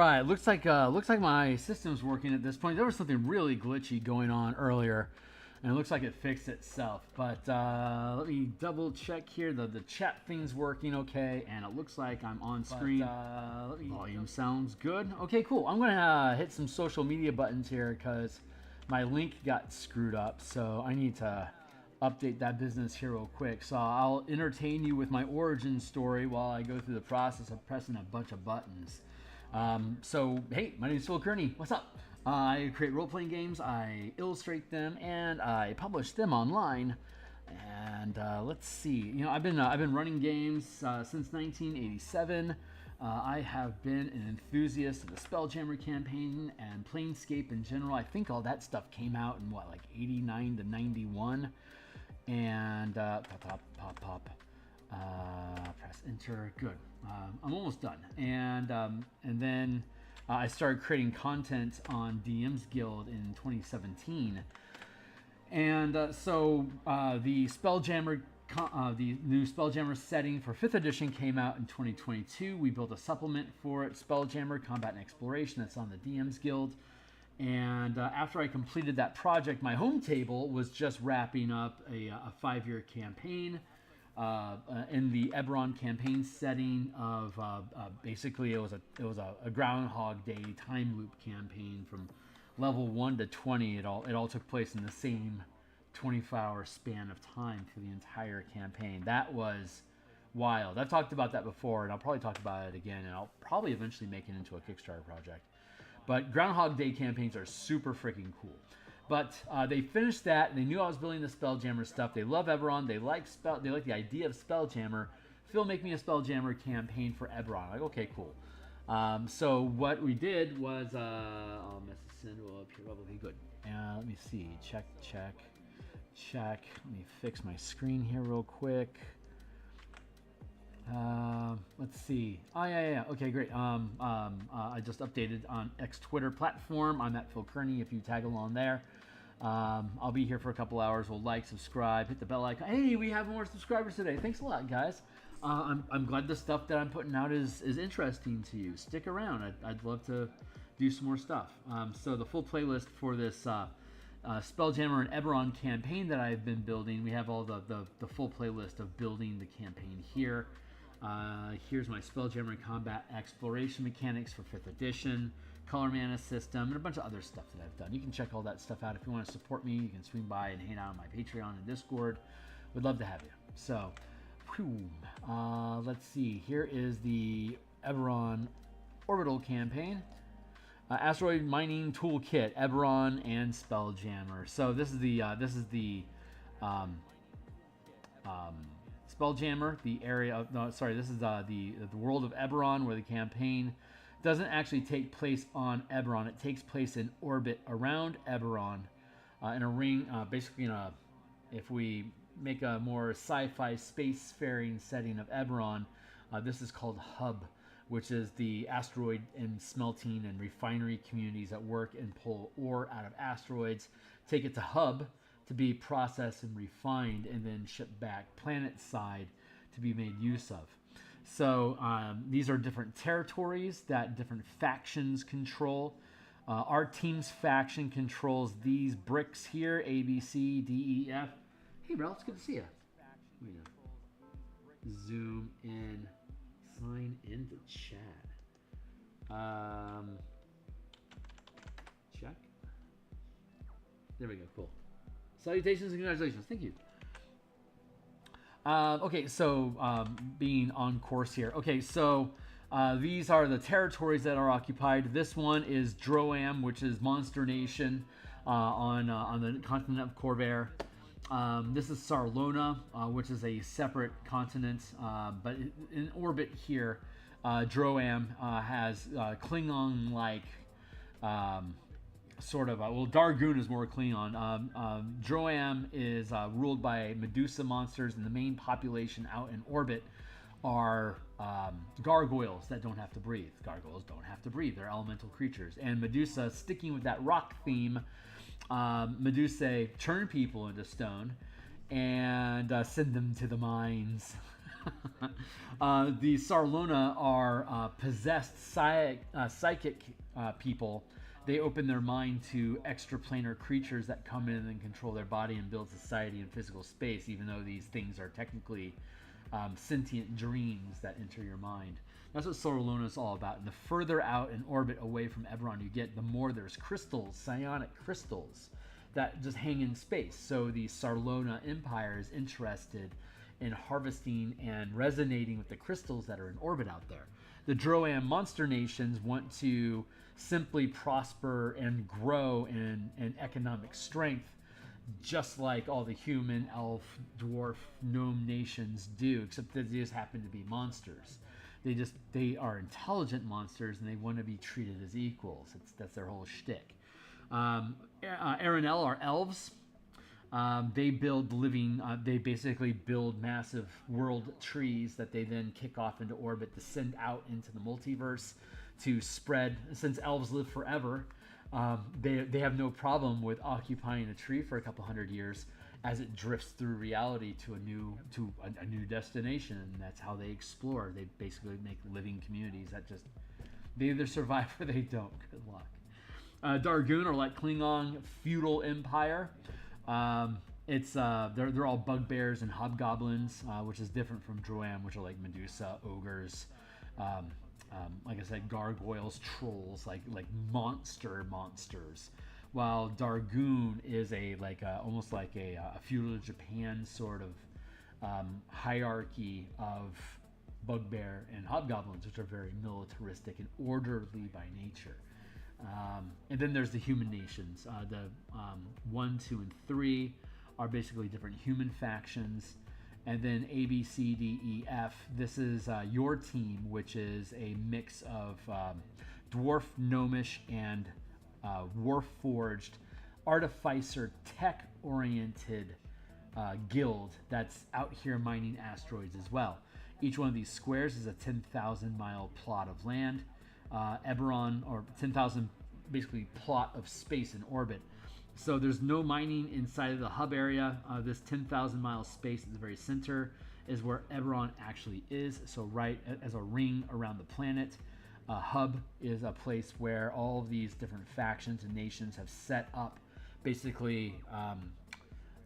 right, looks like my system's working at this point. There was something really glitchy going on earlier, and it looks like it fixed itself. But let me double check here. The chat thing's working okay, and it looks like I'm on screen. Volume sounds good. Okay, cool. I'm gonna hit some social media buttons here because my link got screwed up, so I need to update that business here real quick. So I'll entertain you with my origin story while I go through the process of pressing a bunch of buttons. So, hey, my name is Phil Kearney. What's up? I create role-playing games, I illustrate them, and I publish them online. And let's see. You know, I've been running games since 1987. I have been an enthusiast of the Spelljammer campaign and Planescape in general. I think all that stuff came out in what, like 89 to 91. And pop. Press enter. Good. I'm almost done. And then I started creating content on DMsGuild in 2017. And so the Spelljammer, the new Spelljammer setting for 5th edition came out in 2022. We built a supplement for it, Spelljammer Combat and Exploration. That's on the DMsGuild. And after I completed that project, my home table was just wrapping up a 5-year campaign in the Eberron campaign setting of basically it was a Groundhog Day time loop campaign from level 1 to 20. It all took place in the same 24-hour span of time for the entire campaign. That was wild. I've talked about that before, and I'll probably talk about it again, and I'll probably eventually make it into a Kickstarter project. But Groundhog Day campaigns are super freaking cool. But they finished that, and they knew I was building the Spelljammer stuff. They love Eberron. They like the idea of Spelljammer. Phil, make me a Spelljammer campaign for Eberron. Like, okay, cool. So what we did was, I'll message send up here. Okay, good. Let me see. Check. Let me fix my screen here real quick. Let's see. Oh, yeah. Okay, great. I just updated on X Twitter platform. I'm at Phil Kearney if you tag along there. I'll be here for a couple hours. We'll like, subscribe, hit the bell icon. Hey, we have more subscribers today. Thanks a lot, guys. I'm glad the stuff that I'm putting out is interesting to you. Stick around. I'd love to do some more stuff. So the full playlist for this Spelljammer and Eberron campaign that I've been building, we have all the full playlist of building the campaign here. Here's my Spelljammer Combat Exploration mechanics for 5th edition, color mana system, and a bunch of other stuff that I've done. You can check all that stuff out. If you want to support me, you can swing by and hang out on my Patreon and Discord. Would love to have you. So, let's see. Here is the Eberron Orbital campaign. Asteroid Mining Toolkit, Eberron and Spelljammer. So this is the Spelljammer, the area of, no, sorry, this is the world of Eberron, where the campaign doesn't actually take place on Eberron. It takes place in orbit around Eberron, in a ring, basically if we make a more sci-fi spacefaring setting of Eberron, this is called Hub, which is the asteroid and smelting and refinery communities that work and pull ore out of asteroids, take it to Hub to be processed and refined, and then shipped back planet side to be made use of. So these are different territories that different factions control. Our team's faction controls these bricks here, A, B, C, D, E, F. Hey, bro, it's good to see you. Zoom in. Sign into chat. Check. There we go. Cool. Salutations and congratulations. Thank you. Okay, so being on course here. Okay, so these are the territories that are occupied. This one is Droam, which is Monster Nation on the continent of Corvair. This is Sarlona, which is a separate continent, but in orbit here, Droam has Klingon-like sort of, well, Dargoon is more Klingon. Droam is ruled by Medusa monsters, and the main population out in orbit are gargoyles that don't have to breathe. Gargoyles don't have to breathe. They're elemental creatures. And Medusa, sticking with that rock theme, Medusa turn people into stone and send them to the mines. The Sarlona are possessed psychic people. They open their mind to extraplanar creatures that come in and control their body and build society in physical space, even though these things are technically sentient dreams that enter your mind. That's what Sarlona is all about. And the further out in orbit away from Eberron you get, the more there's crystals, psionic crystals, that just hang in space. So the Sarlona Empire is interested in harvesting and resonating with the crystals that are in orbit out there. The Droam monster nations want to simply prosper and grow in economic strength, just like all the human, elf, dwarf, gnome nations do, except that they just happen to be monsters. They are intelligent monsters, and they want to be treated as equals. That's their whole shtick. Aranel are elves. They build they basically build massive world trees that they then kick off into orbit to send out into the multiverse to spread. Since elves live forever, they have no problem with occupying a tree for a couple hundred years as it drifts through reality to a new destination. And that's how they explore. They basically make living communities that just, they either survive or they don't. Good luck. Dargoon are like Klingon feudal empire. They're all bugbears and hobgoblins, which is different from Droam, which are like Medusa, ogres, like I said, gargoyles, trolls, like monsters. While Dargoon is almost like a feudal Japan sort of hierarchy of bugbear and hobgoblins, which are very militaristic and orderly by nature. And then there's the human nations. The 1, 2, and 3 are basically different human factions. And then A, B, C, D, E, F. This is your team, which is a mix of dwarf, gnomish, and warforged, artificer, tech-oriented guild that's out here mining asteroids as well. Each one of these squares is a 10,000 mile plot of land. Eberron, or 10,000 basically plot of space in orbit. So there's no mining inside of the hub area. This 10,000 mile space at the very center is where Eberron actually is. So right as a ring around the planet. Hub is a place where all of these different factions and nations have set up basically,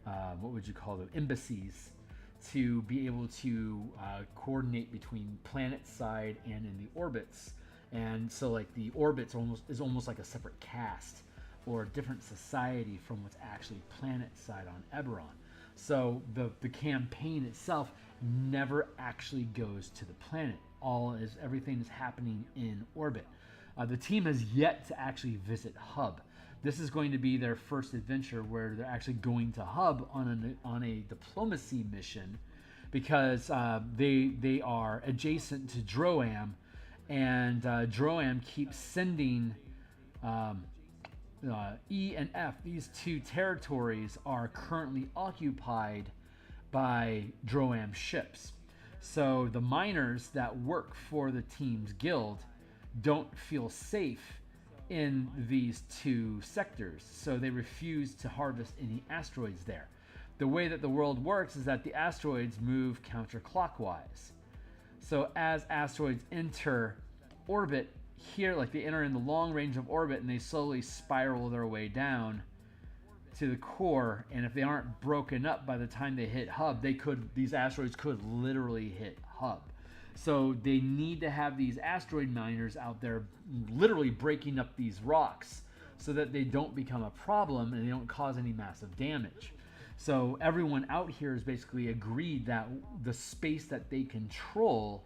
what would you call them, embassies, to be able to coordinate between planet side and in the orbits. And so like the orbits is almost like a separate caste or a different society from what's actually planet side on Eberron. So the campaign itself never actually goes to the planet. Everything is happening in orbit. The team has yet to actually visit Hub. This is going to be their first adventure where they're actually going to Hub on a diplomacy mission, because they are adjacent to Droam, and Droam keeps sending E and F. These two territories are currently occupied by Droam ships. So the miners that work for the team's guild don't feel safe in these two sectors, so they refuse to harvest any asteroids there. The way that the world works is that the asteroids move counterclockwise. So as asteroids enter orbit here, like they enter in the long range of orbit and they slowly spiral their way down to the core, and if they aren't broken up by the time they hit Hub, these asteroids could literally hit Hub. So they need to have these asteroid miners out there literally breaking up these rocks so that they don't become a problem and they don't cause any massive damage. So everyone out here has basically agreed that the space that they control,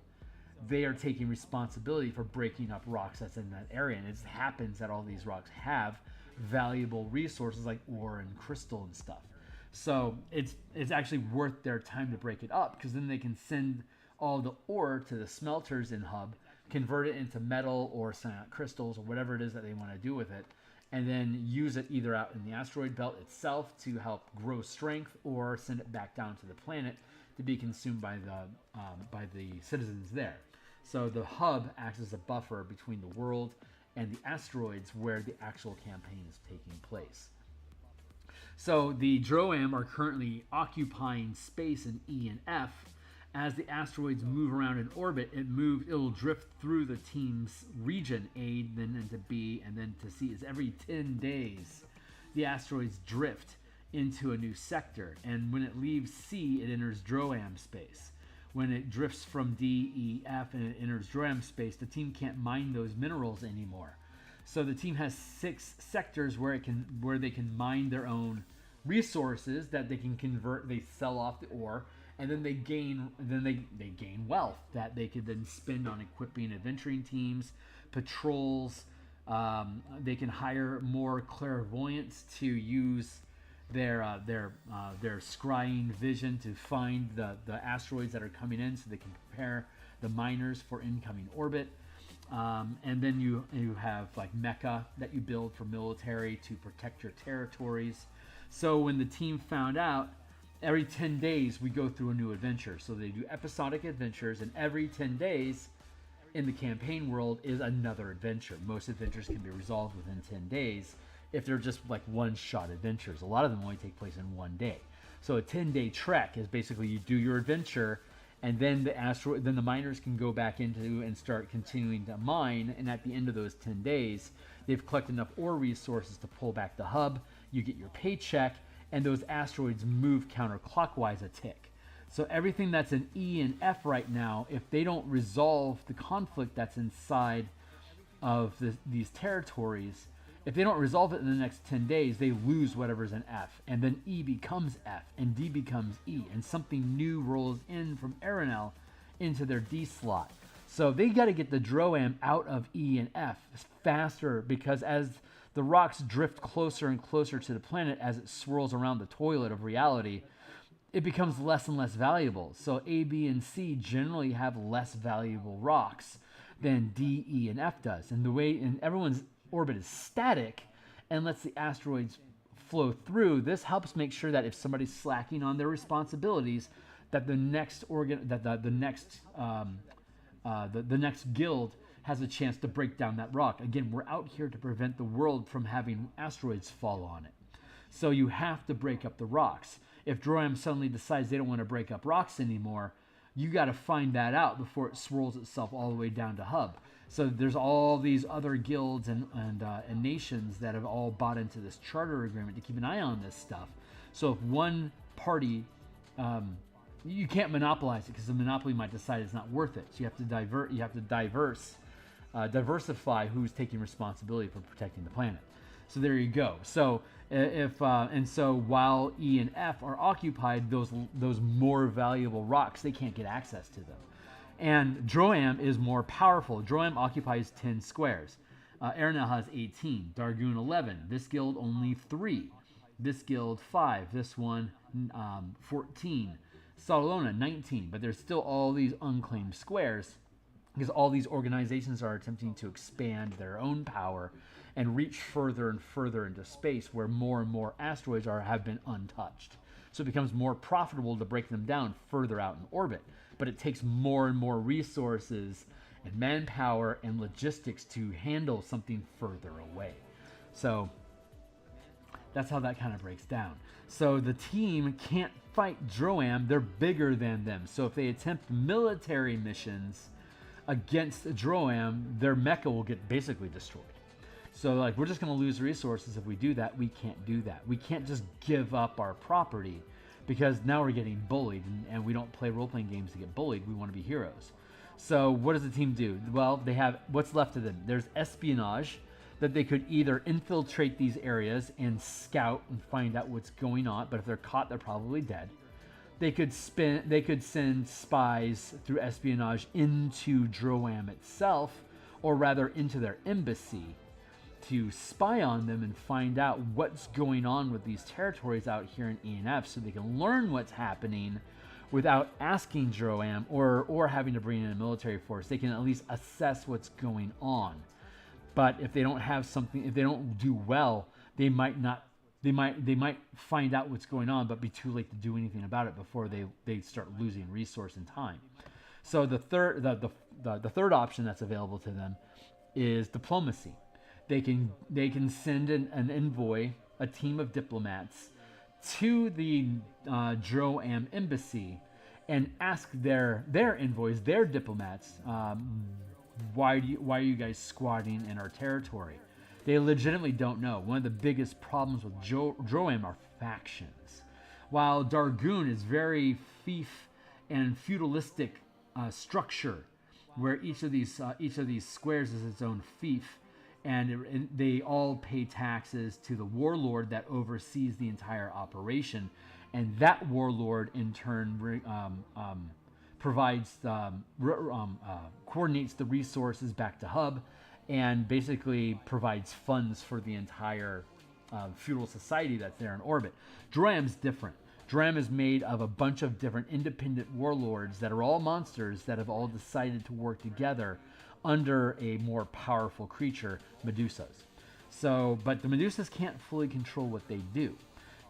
they are taking responsibility for breaking up rocks that's in that area. And it happens that all these rocks have valuable resources like ore and crystal and stuff. So it's actually worth their time to break it up, because then they can send all the ore to the smelters in Hub, convert it into metal or psionic crystals or whatever it is that they want to do with it, and then use it either out in the asteroid belt itself to help grow strength, or send it back down to the planet to be consumed by the citizens there. So the hub acts as a buffer between the world and the asteroids where the actual campaign is taking place. So the Droam are currently occupying space in E and F As the asteroids move around in orbit, it'll drift through the team's region, A, then into B, and then to C. It's every 10 days the asteroids drift into a new sector, and when it leaves C, it enters Droam space. When it drifts from D, E, F, and it enters Droam space, the team can't mine those minerals anymore. So the team has 6 sectors where they can mine their own resources that they can convert. They sell off the ore, and then they gain wealth that they could then spend on equipping adventuring teams, patrols. They can hire more clairvoyants to use their scrying vision to find the asteroids that are coming in, so they can prepare the miners for incoming orbit. And then you have like mecha that you build for military to protect your territories. So when the team found out, every 10 days we go through a new adventure. So they do episodic adventures, and every 10 days in the campaign world is another adventure. Most adventures can be resolved within 10 days if they're just like one-shot adventures. A lot of them only take place in one day. So a 10-day trek is basically you do your adventure, and then the miners can go back into and start continuing to mine. And at the end of those 10 days, they've collected enough ore resources to pull back the hub. You get your paycheck, and those asteroids move counterclockwise a tick. So everything that's in E and F right now, if they don't resolve the conflict that's inside of these territories, if they don't resolve it in the next 10 days, they lose whatever's in F. And then E becomes F, and D becomes E. And something new rolls in from Arenal into their D slot. So they got to get the Droam out of E and F faster, because as the rocks drift closer and closer to the planet as it swirls around the toilet of reality, it becomes less and less valuable. So A, B, and C generally have less valuable rocks than D, E, and F does. And everyone's orbit is static and lets the asteroids flow through. This helps make sure that if somebody's slacking on their responsibilities, that the next guild has a chance to break down that rock. Again, we're out here to prevent the world from having asteroids fall on it. So you have to break up the rocks. If Droam suddenly decides they don't want to break up rocks anymore, you got to find that out before it swirls itself all the way down to hub. So there's all these other guilds and nations that have all bought into this charter agreement to keep an eye on this stuff. So if one party, you can't monopolize it, because the monopoly might decide it's not worth it. So you have to diversify who's taking responsibility for protecting the planet. So there you go. So so while E and F are occupied, those more valuable rocks, they can't get access to them. And Droam is more powerful. Droam occupies 10 squares. Arenal has 18. Dargoon 11. This guild only 3. This guild 5. This one 14. Salona 19. But there's still all these unclaimed squares, because all these organizations are attempting to expand their own power and reach further and further into space, where more and more asteroids have been untouched. So it becomes more profitable to break them down further out in orbit. But it takes more and more resources and manpower and logistics to handle something further away. So that's how that kind of breaks down. So the team can't fight Droam. They're bigger than them. So if they attempt military missions against Droam, their mecha will get basically destroyed. So like, we're just going to lose resources if we do that. We can't do that. We can't just give up our property, because now we're getting bullied, and we don't play role-playing games to get bullied. We want to be heroes. So what does the team do? Well, they have what's left of them. There's espionage, that they could either infiltrate these areas and scout and find out what's going on, but if they're caught, they're probably dead. They could send spies through espionage into Droam itself, or rather into their embassy, to spy on them and find out what's going on with these territories out here in E and F, so they can learn what's happening without asking Droam or having to bring in a military force. They can at least assess what's going on. But if they don't have something, if they don't do well, they might find out what's going on, but be too late to do anything about it before they start losing resource and time. So the third option that's available to them is diplomacy. They can send an envoy, a team of diplomats, to the Droam embassy, and ask their envoys, their diplomats, why are you guys squatting in our territory? They legitimately don't know. One of the biggest problems with Droam are factions. While Dargoon is very fief and feudalistic structure, where each of these squares is its own fief, and they all pay taxes to the warlord that oversees the entire operation, and that warlord in turn provides coordinates the resources back to hub, and basically provides funds for the entire feudal society that's there in orbit. Droam's different. Droam is made of a bunch of different independent warlords that are all monsters that have all decided to work together under a more powerful creature, Medusas. So, but the Medusas can't fully control what they do.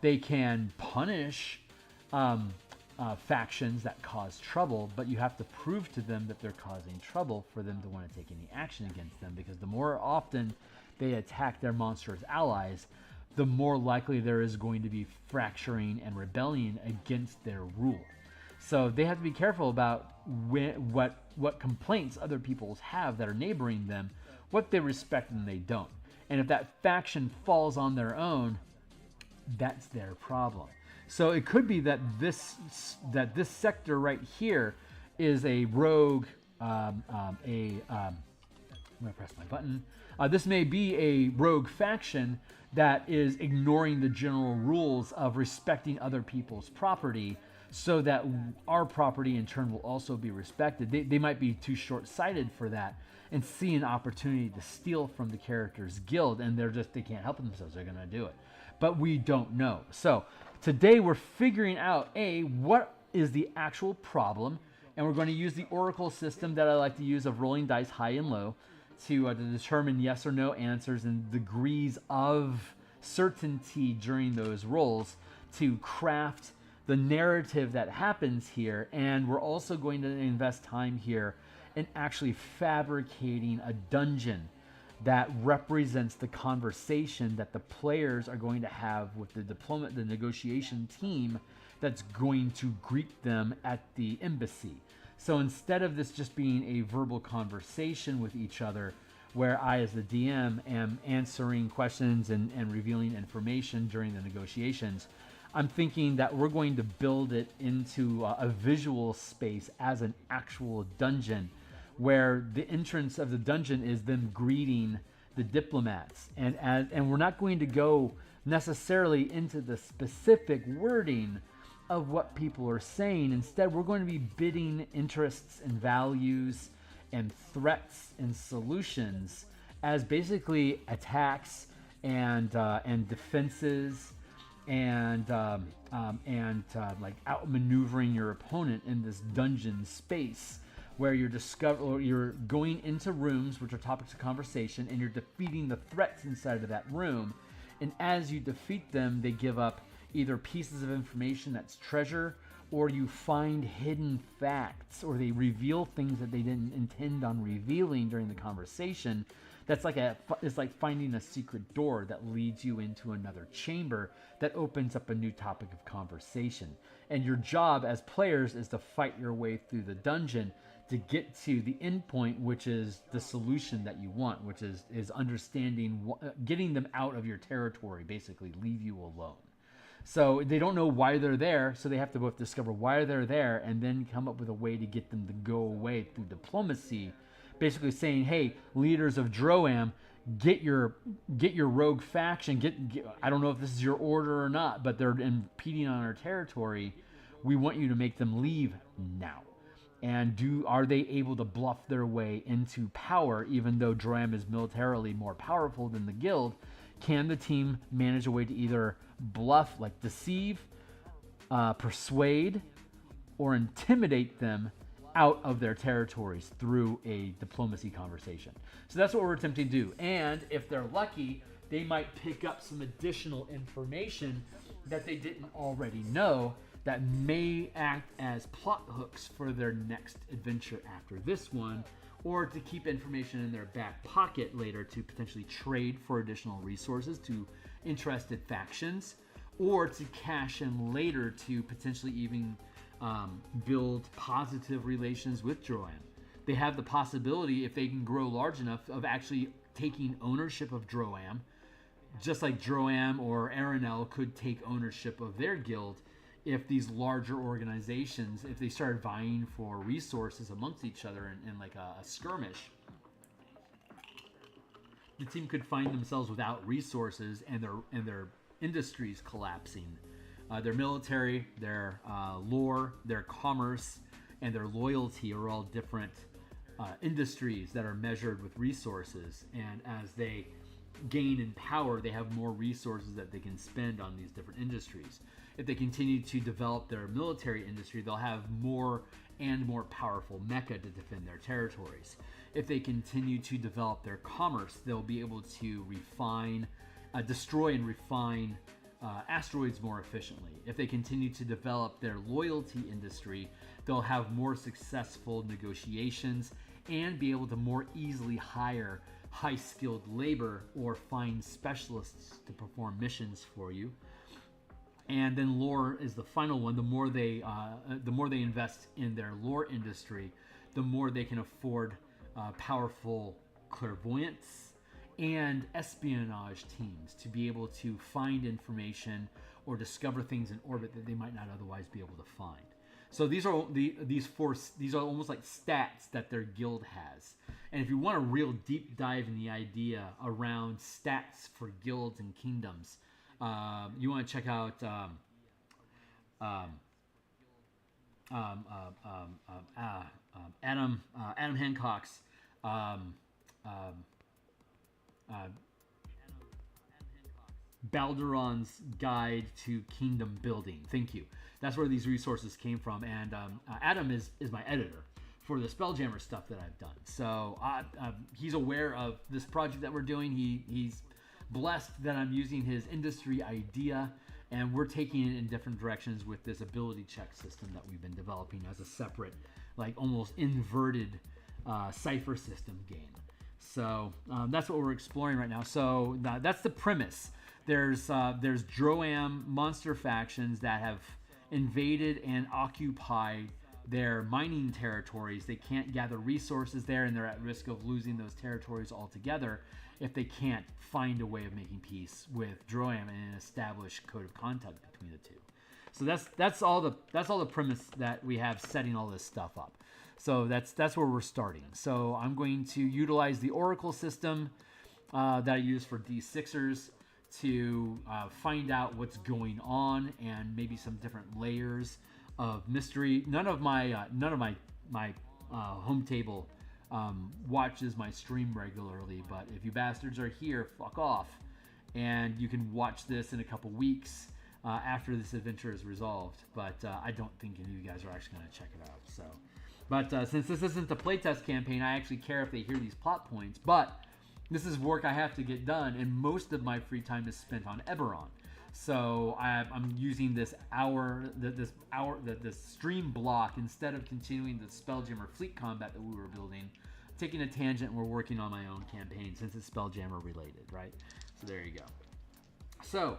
They can punish factions that cause trouble, but you have to prove to them that they're causing trouble for them to want to take any action against them, because the more often they attack their monstrous allies, the more likely there is going to be fracturing and rebellion against their rule. So they have to be careful about what complaints other peoples have that are neighboring them, what they respect and they don't. And if that faction falls on their own, that's their problem. So it could be that this sector right here is a rogue. I'm gonna press my button. This may be a rogue faction that is ignoring the general rules of respecting other people's property, so that our property in turn will also be respected. They might be too short-sighted for that and see an opportunity to steal from the character's guild, and they can't help themselves. They're gonna do it. But we don't know. So today we're figuring out, what is the actual problem, and we're going to use the oracle system that I like to use of rolling dice high and low to determine yes or no answers and degrees of certainty during those rolls to craft the narrative that happens here. And we're also going to invest time here in actually fabricating a dungeon that represents the conversation that the players are going to have with the negotiation team that's going to greet them at the embassy. So instead of this just being a verbal conversation with each other, where I as the DM am answering questions and revealing information during the negotiations, I'm thinking that we're going to build it into a visual space as an actual dungeon, where the entrance of the dungeon is them greeting the diplomats, and we're not going to go necessarily into the specific wording of what people are saying. Instead, we're going to be bidding interests and values and threats and solutions as basically attacks and defenses and like outmaneuvering your opponent in this dungeon space, where you're going into rooms which are topics of conversation, and you're defeating the threats inside of that room. And as you defeat them, they give up either pieces of information that's treasure, or you find hidden facts, or they reveal things that they didn't intend on revealing during the conversation. It's like finding a secret door that leads you into another chamber that opens up a new topic of conversation. And your job as players is to fight your way through the dungeon to get to the end point, which is the solution that you want, which is understanding, getting them out of your territory, basically leave you alone. So they don't know why they're there, so they have to both discover why they're there and then come up with a way to get them to go away through diplomacy, basically saying, hey, leaders of Droam, get your rogue faction, get I don't know if this is your order or not, but they're impeding on our territory. We want you to make them leave now. And are they able to bluff their way into power, even though Droam is militarily more powerful than the guild? Can the team manage a way to either bluff, like deceive, persuade, or intimidate them out of their territories through a diplomacy conversation? So that's what we're attempting to do. And if they're lucky, they might pick up some additional information that they didn't already know that may act as plot hooks for their next adventure after this one, or to keep information in their back pocket later to potentially trade for additional resources to interested factions, or to cash in later to potentially even build positive relations with Droam. They have the possibility, if they can grow large enough, of actually taking ownership of Droam, just like Droam or Aranel could take ownership of their guild if these larger organizations, if they started vying for resources amongst each other in like a skirmish. The team could find themselves without resources and their industries collapsing. Their military, their lore, their commerce, and their loyalty are all different industries that are measured with resources. And as they gain in power, they have more resources that they can spend on these different industries. If they continue to develop their military industry, they'll have more and more powerful mecha to defend their territories. If they continue to develop their commerce, they'll be able to destroy and refine asteroids more efficiently. If they continue to develop their loyalty industry, they'll have more successful negotiations and be able to more easily hire high-skilled labor or find specialists to perform missions for you. And then lore is the final one. The more they invest in their lore industry, the more they can afford powerful clairvoyance and espionage teams to be able to find information or discover things in orbit that they might not otherwise be able to find. So these are these are almost like stats that their guild has. And if you want a real deep dive in the idea around stats for guilds and kingdoms, you want to check out Adam Hancock's Balderon's Guide to Kingdom Building. Thank you. That's where these resources came from. And Adam is my editor for the Spelljammer stuff that I've done. So he's aware of this project that we're doing. He's blessed that I'm using his industry idea, and we're taking it in different directions with this ability check system that we've been developing as a separate, like almost inverted cipher system game. So that's what we're exploring right now. So that's the premise. There's Droam monster factions that have invaded and occupied their mining territories. They can't gather resources there, and they're at risk of losing those territories altogether if they can't find a way of making peace with Droam and an established code of conduct between the two. So that's all the premise that we have setting all this stuff up. So that's where we're starting. So I'm going to utilize the Oracle system that I use for D6ers to find out what's going on and maybe some different layers of mystery. None of my home table watches my stream regularly, but if you bastards are here, fuck off, and you can watch this in a couple weeks after this adventure is resolved. But I don't think any of you guys are actually going to check it out. So, but since this isn't a playtest campaign, I actually care if they hear these plot points. But this is work I have to get done, and most of my free time is spent on Eberron. So I'm using this stream block instead of continuing the Spelljammer fleet combat that we were building. Taking a tangent, and we're working on my own campaign since it's Spelljammer related, right? So there you go. So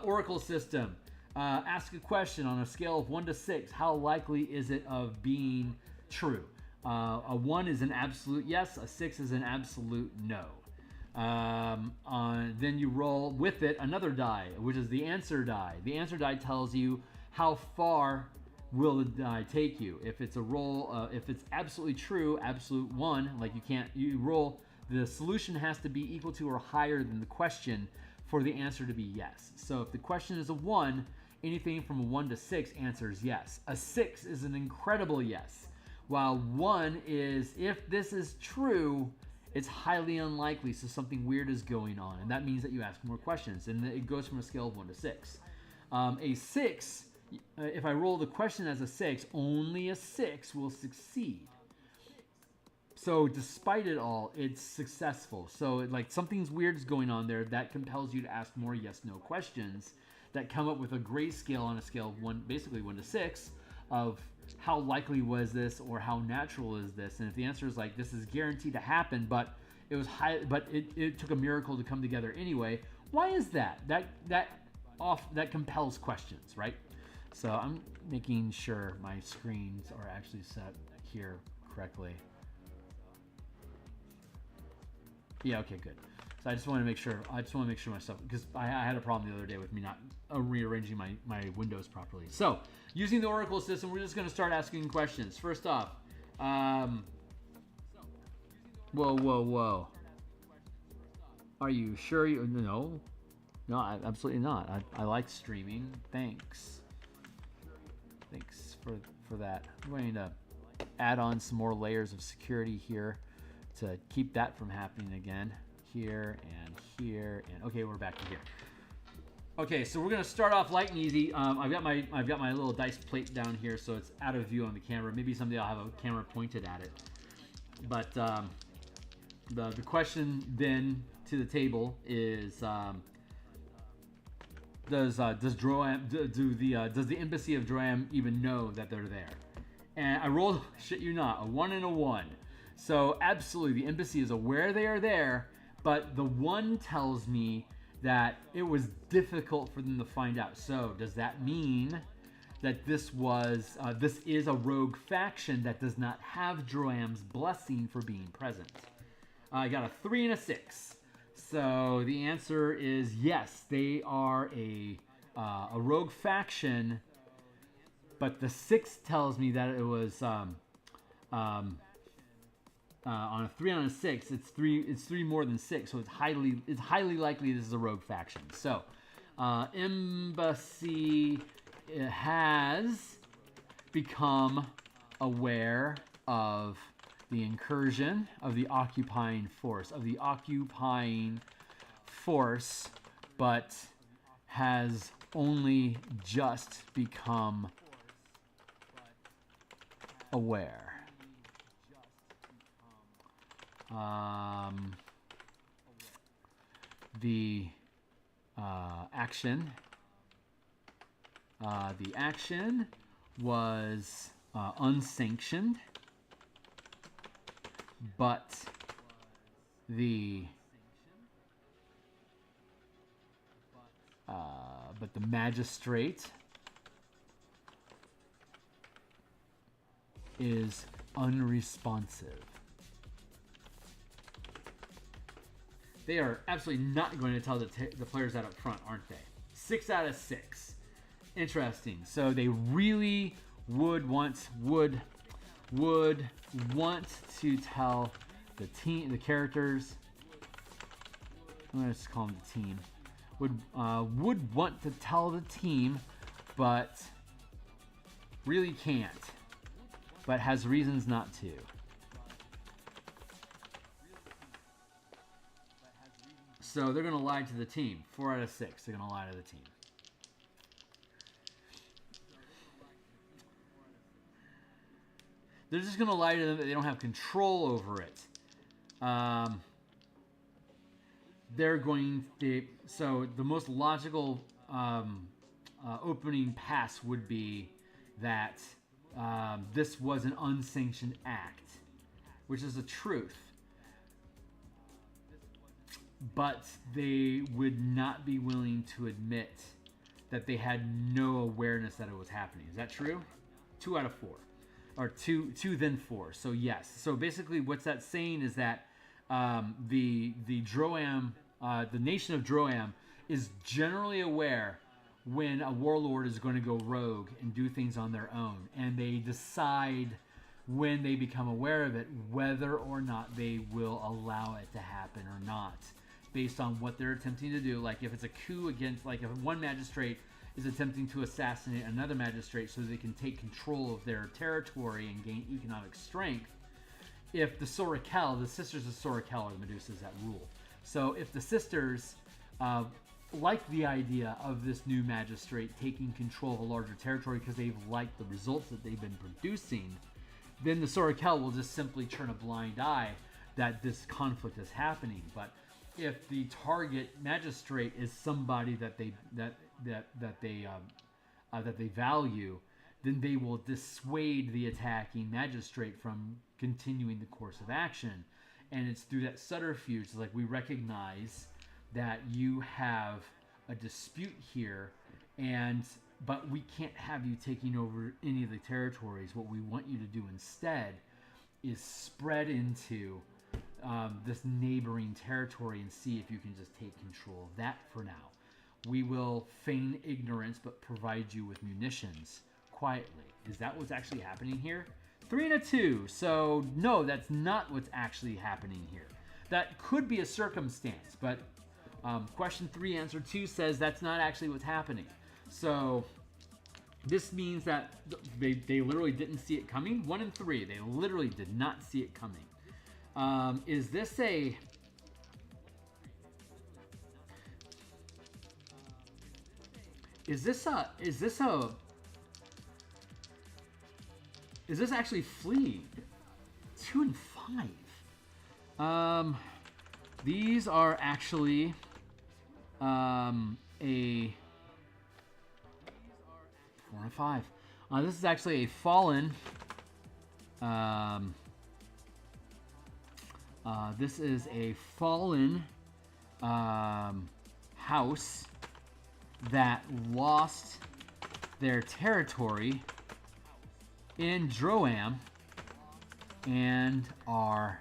Oracle system. Ask a question on a scale of 1 to 6. How likely is it of being true? A 1 is an absolute yes. A 6 is an absolute no. Then you roll with it another die, which is the answer die. The answer die tells you how far will the die take you. If it's a roll, if it's absolutely true, absolute 1, like you roll, the solution has to be equal to or higher than the question for the answer to be yes. So if the question is a 1, anything from a 1 to 6 answers yes. A 6 is an incredible yes, while 1 is, if this is true, it's highly unlikely, so something weird is going on, and that means that you ask more questions, and it goes from a scale of 1 to 6. A 6, if I roll the question as a 6, only a 6 will succeed. So despite it all, it's successful. So like something's weird is going on there that compels you to ask more yes/no questions that come up with a grayscale on a scale of 1, basically 1 to 6, of how likely was this or how natural is this. And if the answer is like this is guaranteed to happen, but it was it took a miracle to come together anyway, why is that? That compels questions, right? So I'm making sure my screens are actually set here correctly. Yeah, okay, good. So I just want to make sure. I just want to make sure my stuff, because I had a problem the other day with me not rearranging my windows properly. So using the Oracle system, we're just going to start asking questions. First off, whoa. Are you sure you? No, absolutely not. I like streaming. Thanks for that. I'm going to add on some more layers of security here to keep that from happening again. Here and here and okay, we're back to here. Okay, so we're gonna start off light and easy. I've got my little dice plate down here, so it's out of view on the camera. Maybe someday I'll have a camera pointed at it. But the question then to the table is, does the embassy of Droam even know that they're there? And I rolled, shit you not, a 1 and a 1. So absolutely, the embassy is aware they are there, but the 1 tells me that it was difficult for them to find out. So does that mean that this is a rogue faction that does not have Droam's blessing for being present? I got a 3 and a 6. So the answer is yes, they are a rogue faction, but the 6 tells me that it was on a 3 on a 6. It's three more than 6, so it's highly likely this is a rogue faction. So embassy has become aware of the incursion of the occupying force, but has only just become aware. The action was unsanctioned, but the magistrate is unresponsive. They are absolutely not going to tell the players that up front, aren't they? 6 out of 6. Interesting. So they really would want to tell the team, the characters. I'm gonna just call them the team. Would want to tell the team, but really can't. But has reasons not to. So they're going to lie to the team. 4 out of 6. They're going to lie to the team. They're just going to lie to them that they don't have control over it. So the most logical opening pass would be that this was an unsanctioned act, which is the truth. But they would not be willing to admit that they had no awareness that it was happening. Is that true? 2 out of 4. Or 2 then 4. So yes. So basically what's that saying is that the Droam, the nation of Droam is generally aware when a warlord is going to go rogue and do things on their own. And they decide when they become aware of it whether or not they will allow it to happen or not, based on what they're attempting to do. Like if it's a coup against, like if one magistrate is attempting to assassinate another magistrate so they can take control of their territory and gain economic strength. If the Sorakel, the sisters of Sorakel are the Medusas that rule. So if the sisters like the idea of this new magistrate taking control of a larger territory because they've liked the results that they've been producing, then the Sorakel will just simply turn a blind eye that this conflict is happening. But if the target magistrate is somebody that they value, then they will dissuade the attacking magistrate from continuing the course of action. And it's through that subterfuge, like we recognize that you have a dispute here, and but we can't have you taking over any of the territories. What we want you to do instead is spread into this neighboring territory and see if you can just take control of that for now. We will feign ignorance but provide you with munitions quietly. Is that what's actually happening here? 3 and a 2. So no, that's not what's actually happening here. That could be a circumstance, but question 3, answer 2 says that's not actually what's happening. So this means that they literally didn't see it coming. 1 and 3, they literally did not see it coming. Is this actually fleeing? 2 and 5. These are actually a 4 and 5. This is actually a fallen. This is a fallen house that lost their territory in Droam and are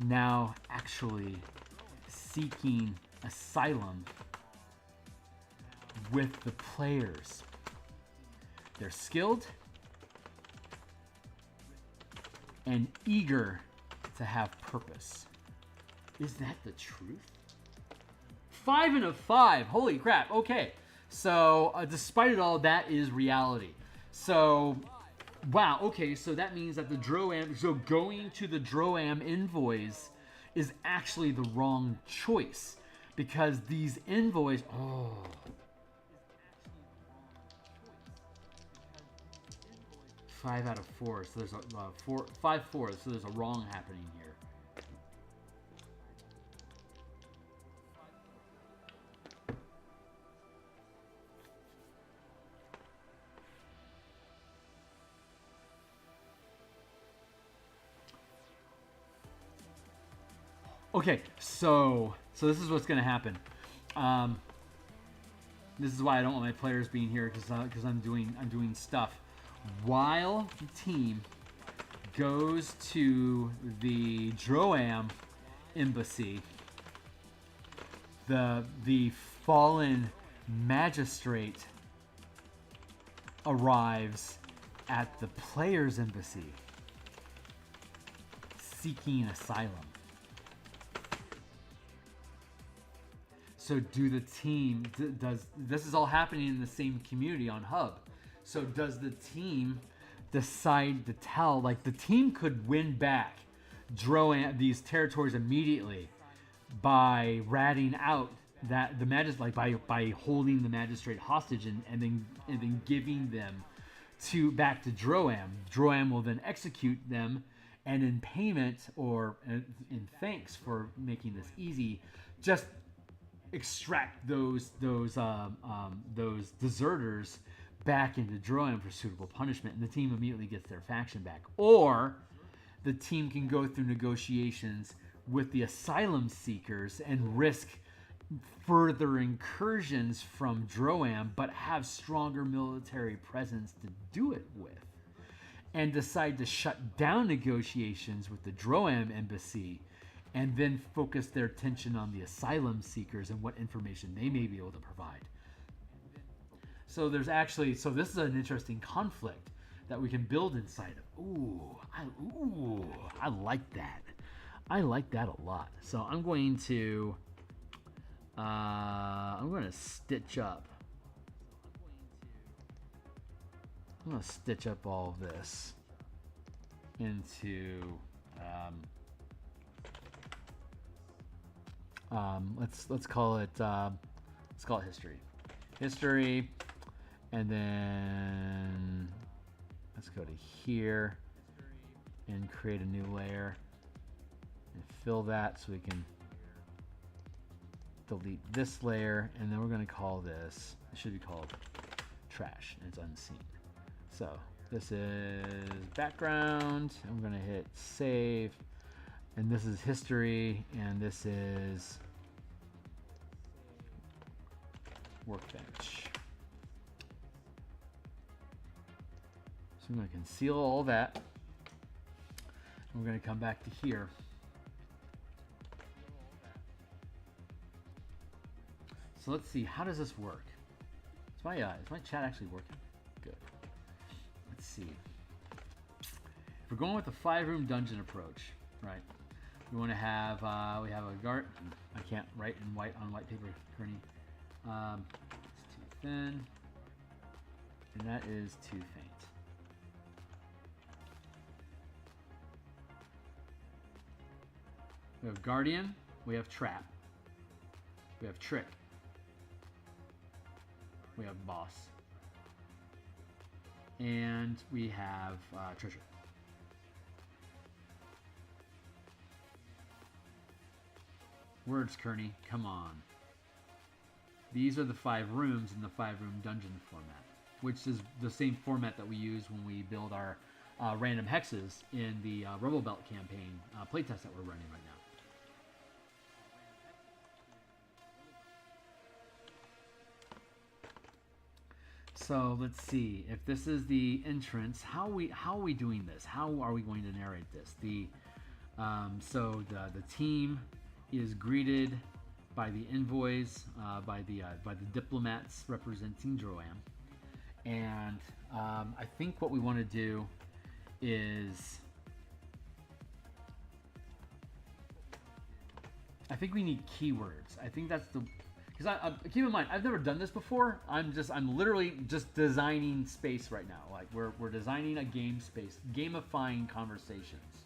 now actually seeking asylum with the players. They're skilled and eager to have purpose. Is that the truth? 5 and a 5. Holy crap. Okay. So, despite it all, that is reality. So, wow. Okay. So that means that the Droam, so going to the Droam envoys is actually the wrong choice, because these envoys, 5 out of 4. So there's a 5-4. So there's a wrong happening here. Okay, so this is what's going to happen. This is why I don't want my players being here, because I'm doing stuff while the team goes to the Droam embassy. The fallen magistrate arrives at the players' embassy seeking asylum. So do the team, this is all happening in the same community on Hub. So does the team decide to tell, like the team could win back Droam, these territories immediately by ratting out that the magistrate, like by holding the magistrate hostage and then giving them back to Droam. Droam will then execute them, and in payment or in thanks for making this easy, just extract those deserters back into Droam for suitable punishment, and the team immediately gets their faction back. Or the team can go through negotiations with the asylum seekers and risk further incursions from Droam, but have stronger military presence to do it with, and decide to shut down negotiations with the Droam embassy, and then focus their attention on the asylum seekers and what information they may be able to provide. So there's actually, so this is an interesting conflict that we can build inside of. I like that. I like that a lot. So I'm going to stitch up. I'm going to stitch up all of this into let's call it history, and then let's go to here and create a new layer and fill that so we can delete this layer, and then we're going to call this, it should be called trash, and it's unseen. So this is background. I'm going to hit save, and this is history, and this is workbench. I'm going to conceal all that. We're going to come back to here. So let's see, how does this work? Is my chat actually working? Good. Let's see. If we're going with the 5-room dungeon approach, right? We want to have we have a guard. I can't write in white on white paper, Kearney. It's too thin, and that is too faint. We have guardian. We have trap. We have trick. We have boss, and we have treasure. Words, Kearney, come on. These are the 5 rooms in the 5-room dungeon format, which is the same format that we use when we build our random hexes in the Rebel Belt campaign playtest that we're running right now. So let's see if this is the entrance. How are we doing this? How are we going to narrate this? So the team is greeted by the envoys, by the diplomats representing Droam, and I think what we want to do is I think we need keywords. I think that's the because I keep in mind I've never done this before. I'm literally just designing space right now. Like we're designing a game space, gamifying conversations.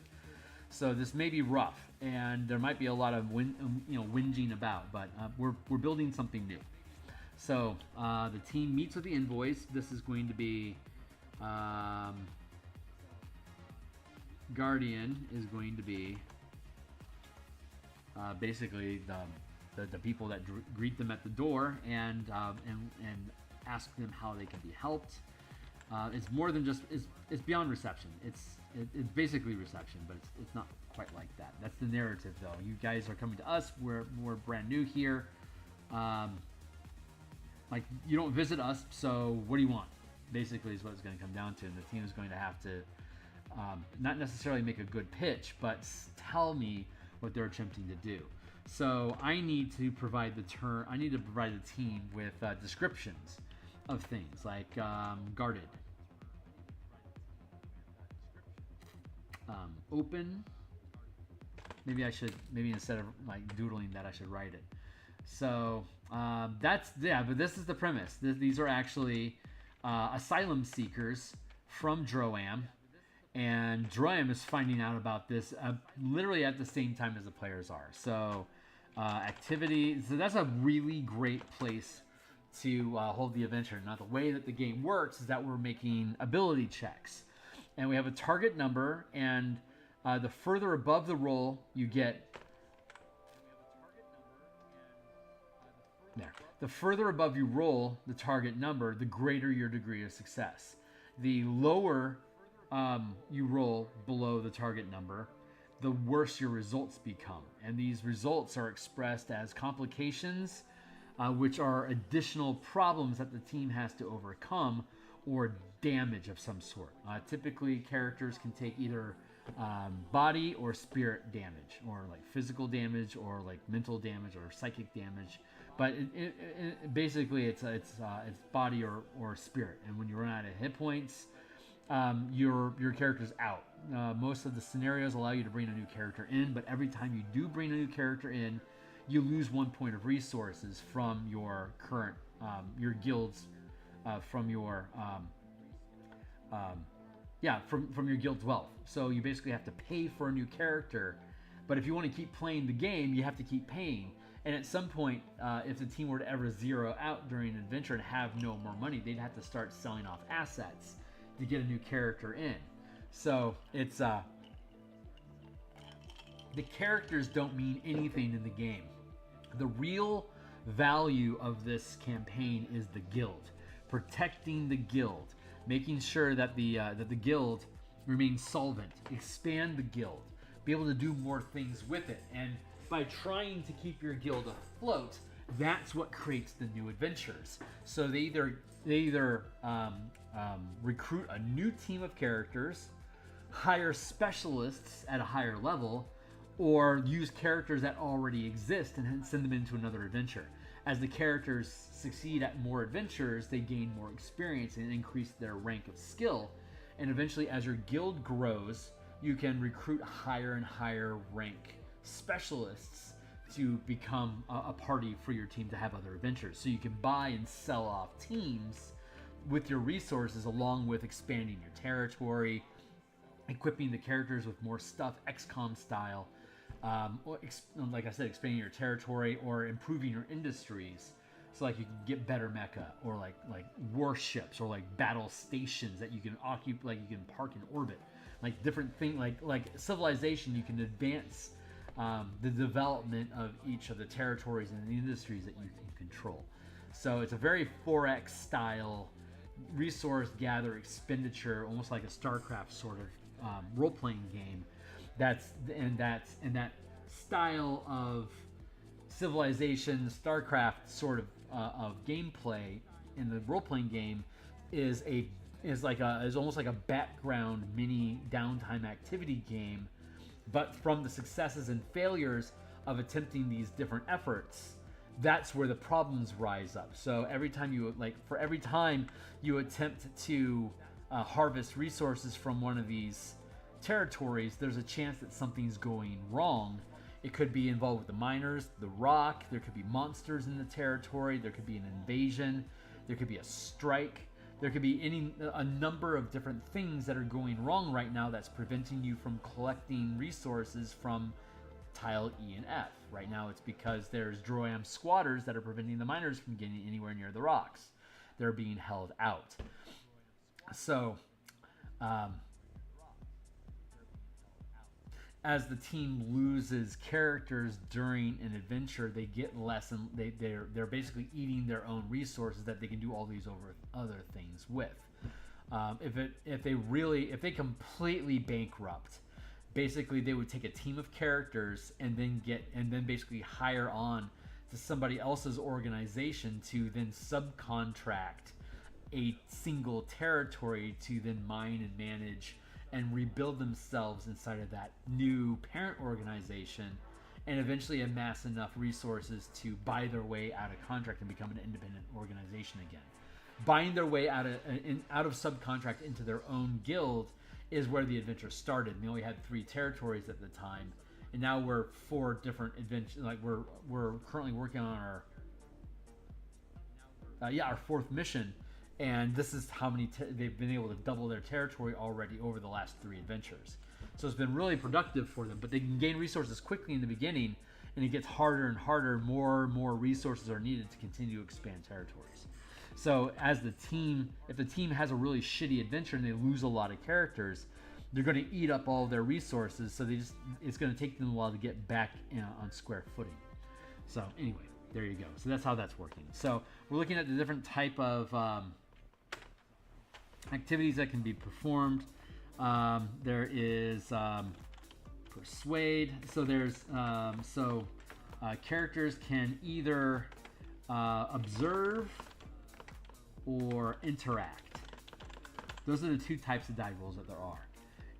So this may be rough, and there might be a lot of whinging about, but we're building something new. So the team meets with the envoys. This is going to be Guardian is going to be basically the people that greet them at the door and ask them how they can be helped. It's more than just it's beyond reception. It's basically reception, but it's not quite like that. That's the narrative, though. You guys are coming to us. We're brand new here. Like you don't visit us, so what do you want? Basically, is what it's going to come down to, and the team is going to have to not necessarily make a good pitch, but tell me what they're attempting to do. So I need to provide the team with descriptions of things like guarded, open. Maybe instead of like doodling that, I should write it. So but this is the premise. These are actually asylum seekers from Droam, and Droam is finding out about this literally at the same time as the players are. So activity. So that's a really great place to hold the adventure. Now the way that the game works is that we're making ability checks, and we have a target number, and the further above the roll you get. There. The further above you roll the target number, the greater your degree of success. The lower you roll below the target number, the worse your results become. And these results are expressed as complications, which are additional problems that the team has to overcome, or damage of some sort. Typically, characters can take either body or spirit damage, or like physical damage, or like mental damage, or psychic damage. But basically, it's body or spirit. And when you run out of hit points, your character's out. Most of the scenarios allow you to bring a new character in, but every time you do bring a new character in, you lose 1 point of resources from your current your guilds, from your from your guild's wealth. So you basically have to pay for a new character. But if you want to keep playing the game, you have to keep paying. And at some point, if the team were to ever zero out during an adventure and have no more money, they'd have to start selling off assets to get a new character in. So it's the characters don't mean anything in the game. The real value of this campaign is the guild, protecting the guild, making sure that the guild remains solvent, expand the guild, be able to do more things with it. And by trying to keep your guild afloat, that's what creates the new adventures. So they either recruit a new team of characters, hire specialists at a higher level, or use characters that already exist and send them into another adventure. As the characters succeed at more adventures, they gain more experience and increase their rank of skill. And eventually, as your guild grows, you can recruit higher and higher rank specialists to become a party for your team to have other adventures. So you can buy and sell off teams with your resources, along with expanding your territory, equipping the characters with more stuff, XCOM style, like I said, expanding your territory or improving your industries. So like you can get better mecha, or like warships, or like battle stations that you can occupy, like you can park in orbit, like different things, like civilization. You can advance the development of each of the territories and the industries that you can control. So it's a very 4X style resource gather expenditure, almost like a StarCraft sort of role-playing game. That's that style of civilization, StarCraft sort of gameplay in the role-playing game is almost like a background mini downtime activity game. But from the successes and failures of attempting these different efforts, that's where the problems rise up. So every time you attempt to harvest resources from one of these territories, there's a chance that something's going wrong. It could be involved with the miners, the rock, there could be monsters in the territory, there could be an invasion, there could be a strike, there could be a number of different things that are going wrong right now that's preventing you from collecting resources from tile E and F. Right now it's because there's Droiam squatters that are preventing the miners from getting anywhere near the rocks. They're being held out. So, as the team loses characters during an adventure, they get less, and they're basically eating their own resources that they can do all these other things with. If they completely bankrupt, basically they would take a team of characters and then basically hire on to somebody else's organization to then subcontract a single territory to then mine and manage and rebuild themselves inside of that new parent organization, and eventually amass enough resources to buy their way out of contract and become an independent organization again. Buying their way out of subcontract into their own guild is where the adventure started. And they only had 3 territories at the time, and now we're 4 different adventures. Like we're currently working on our 4th mission. And this is how many they've been able to double their territory already over the last 3 adventures. So it's been really productive for them. But they can gain resources quickly in the beginning, and it gets harder and harder. More and more resources are needed to continue to expand territories. So as the team, if the team has a really shitty adventure and they lose a lot of characters, they're going to eat up all their resources. So it's going to take them a while to get back on square footing. So anyway, there you go. So that's how that's working. So we're looking at the different type of activities that can be performed. There is persuade. So there's characters can either observe or interact. Those are the 2 types of die rolls that there are.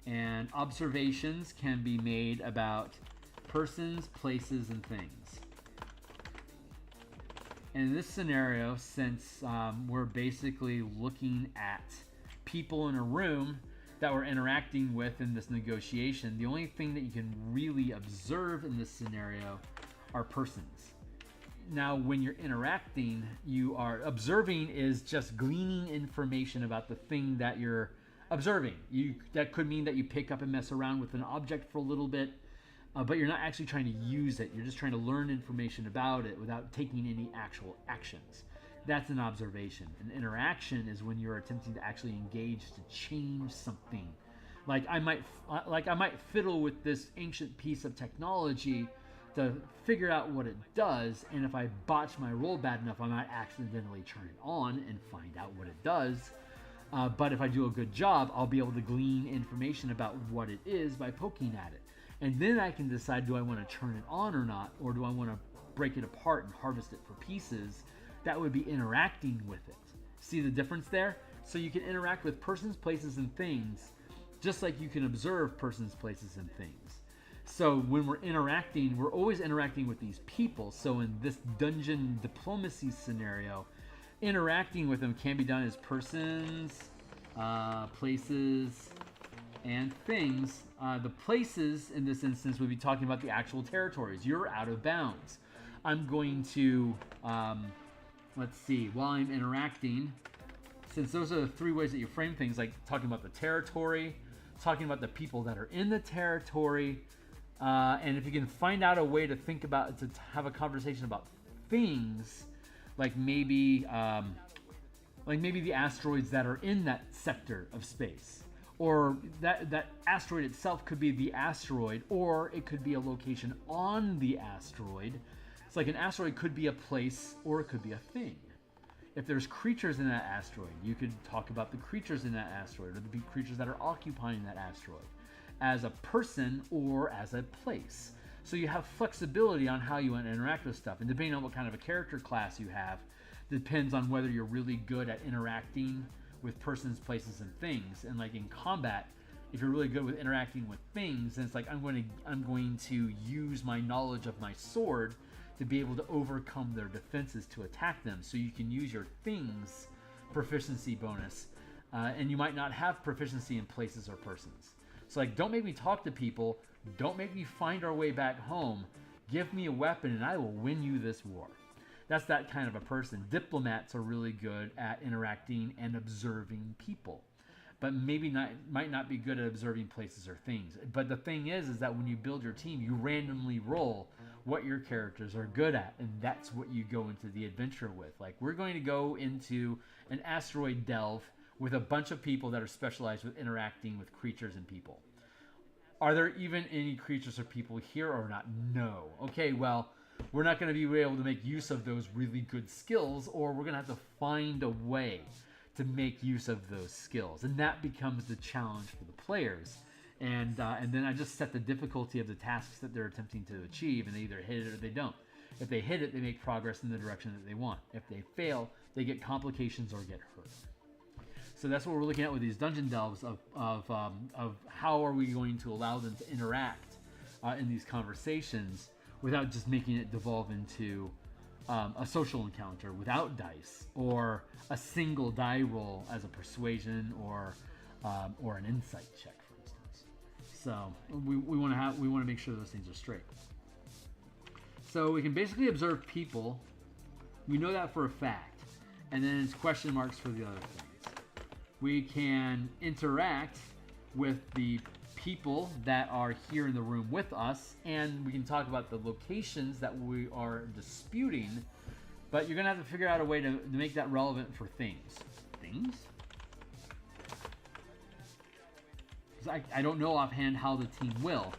And observations can be made about persons, places, and things. And in this scenario, since we're basically looking at people in a room that we're interacting with in this negotiation, the only thing that you can really observe in this scenario are persons. Now, when you're interacting, observing is just gleaning information about the thing that you're observing. That could mean that you pick up and mess around with an object for a little bit, but you're not actually trying to use it. You're just trying to learn information about it without taking any actual actions. That's an observation. An interaction is when you're attempting to actually engage to change something. Like I might fiddle with this ancient piece of technology to figure out what it does, and if I botch my roll bad enough, I might accidentally turn it on and find out what it does. But if I do a good job, I'll be able to glean information about what it is by poking at it. And then I can decide, do I want to turn it on or not, or do I want to break it apart and harvest it for pieces, that would be interacting with it. See the difference there? So you can interact with persons, places, and things, just like you can observe persons, places, and things. So when we're interacting, we're always interacting with these people. So in this dungeon diplomacy scenario, interacting with them can be done as persons, places, and things. The places in this instance would be talking about the actual territories. You're out of bounds. I'm going to, let's see, while I'm interacting, since those are the three ways that you frame things, like talking about the territory, talking about the people that are in the territory, and if you can find out a way to think about, to have a conversation about things, like maybe the asteroids that are in that sector of space, or that asteroid itself could be the asteroid, or it could be a location on the asteroid. It's like an asteroid could be a place, or it could be a thing. If there's creatures in that asteroid, you could talk about the creatures in that asteroid, or the creatures that are occupying that asteroid, as a person or as a place. So you have flexibility on how you want to interact with stuff. And depending on what kind of a character class you have, depends on whether you're really good at interacting with persons, places, and things. And like in combat, if you're really good with interacting with things, then it's like I'm going to use my knowledge of my sword to be able to overcome their defenses to attack them. So you can use your things proficiency bonus, and you might not have proficiency in places or persons. So like, don't make me talk to people, don't make me find our way back home, give me a weapon and I will win you this war. That's that kind of a person. Diplomats are really good at interacting and observing people, but might not be good at observing places or things. But the thing is that when you build your team, you randomly roll what your characters are good at, and that's what you go into the adventure with. Like, we're going to go into an asteroid delve with a bunch of people that are specialized with interacting with creatures and people. Are there even any creatures or people here or not? No. Okay, well, we're not going to be able to make use of those really good skills, or we're going to have to find a way to make use of those skills. And that becomes the challenge for the players. And then I just set the difficulty of the tasks that they're attempting to achieve, and they either hit it or they don't. If they hit it, they make progress in the direction that they want. If they fail, they get complications or get hurt. So that's what we're looking at with these dungeon delves of how are we going to allow them to interact in these conversations without just making it devolve into a social encounter without dice, or a single die roll as a persuasion or an insight check, for instance. So we want to make sure those things are straight. So we can basically observe people. We know that for a fact, and then it's question marks for the other things. We can interact with the people that are here in the room with us, and we can talk about the locations that we are disputing, but you're going to have to figure out a way to make that relevant for things. Things? I don't know offhand how the team will.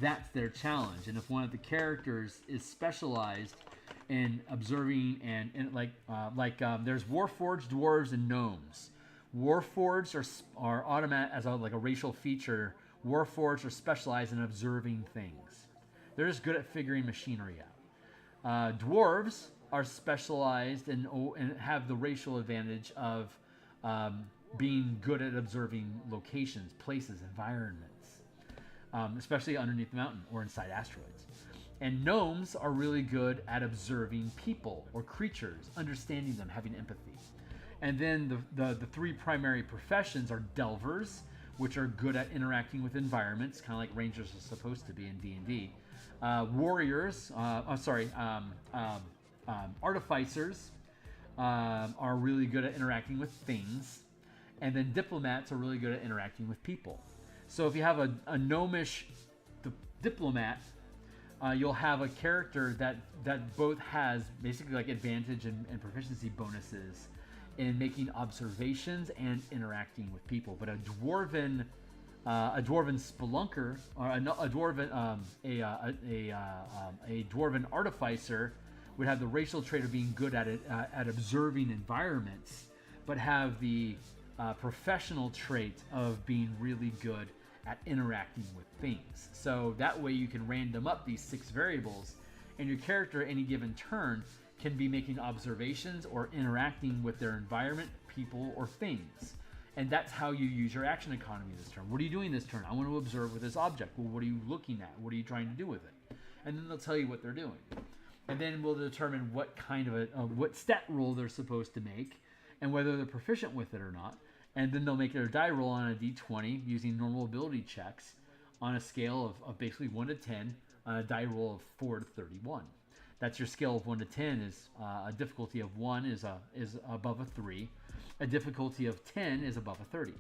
That's their challenge. And if one of the characters is specialized in observing and there's Warforged, Dwarves, and Gnomes. Warforged are automatic as like a racial feature. Warforged are specialized in observing things. They're just good at figuring machinery out. Dwarves are specialized and have the racial advantage of being good at observing locations, places, environments, especially underneath the mountain or inside asteroids. And gnomes are really good at observing people or creatures, understanding them, having empathy. And then the three primary professions are delvers, which are good at interacting with environments, kind of like rangers are supposed to be in D&D. Warriors, artificers are really good at interacting with things. And then diplomats are really good at interacting with people. So if you have a gnomish diplomat, you'll have a character that both has basically like advantage and proficiency bonuses in making observations and interacting with people. But a dwarven spelunker, or a dwarven artificer would have the racial trait of being good at observing environments, but have the professional trait of being really good at interacting with things. So that way you can random up these 6 variables And your character any given turn can be making observations or interacting with their environment, people, or things. And that's how you use your action economy this turn. What are you doing this turn? I want to observe with this object. Well, what are you looking at? What are you trying to do with it? And then they'll tell you what they're doing. And then we'll determine what kind of what stat roll they're supposed to make and whether they're proficient with it or not. And then they'll make their die roll on a d20 using normal ability checks on a scale of basically 1 to 10 on a die roll of 4 to 31. That's your scale of 1 to 10 is a difficulty of 1 is above a 3. A difficulty of 10 is above a 30.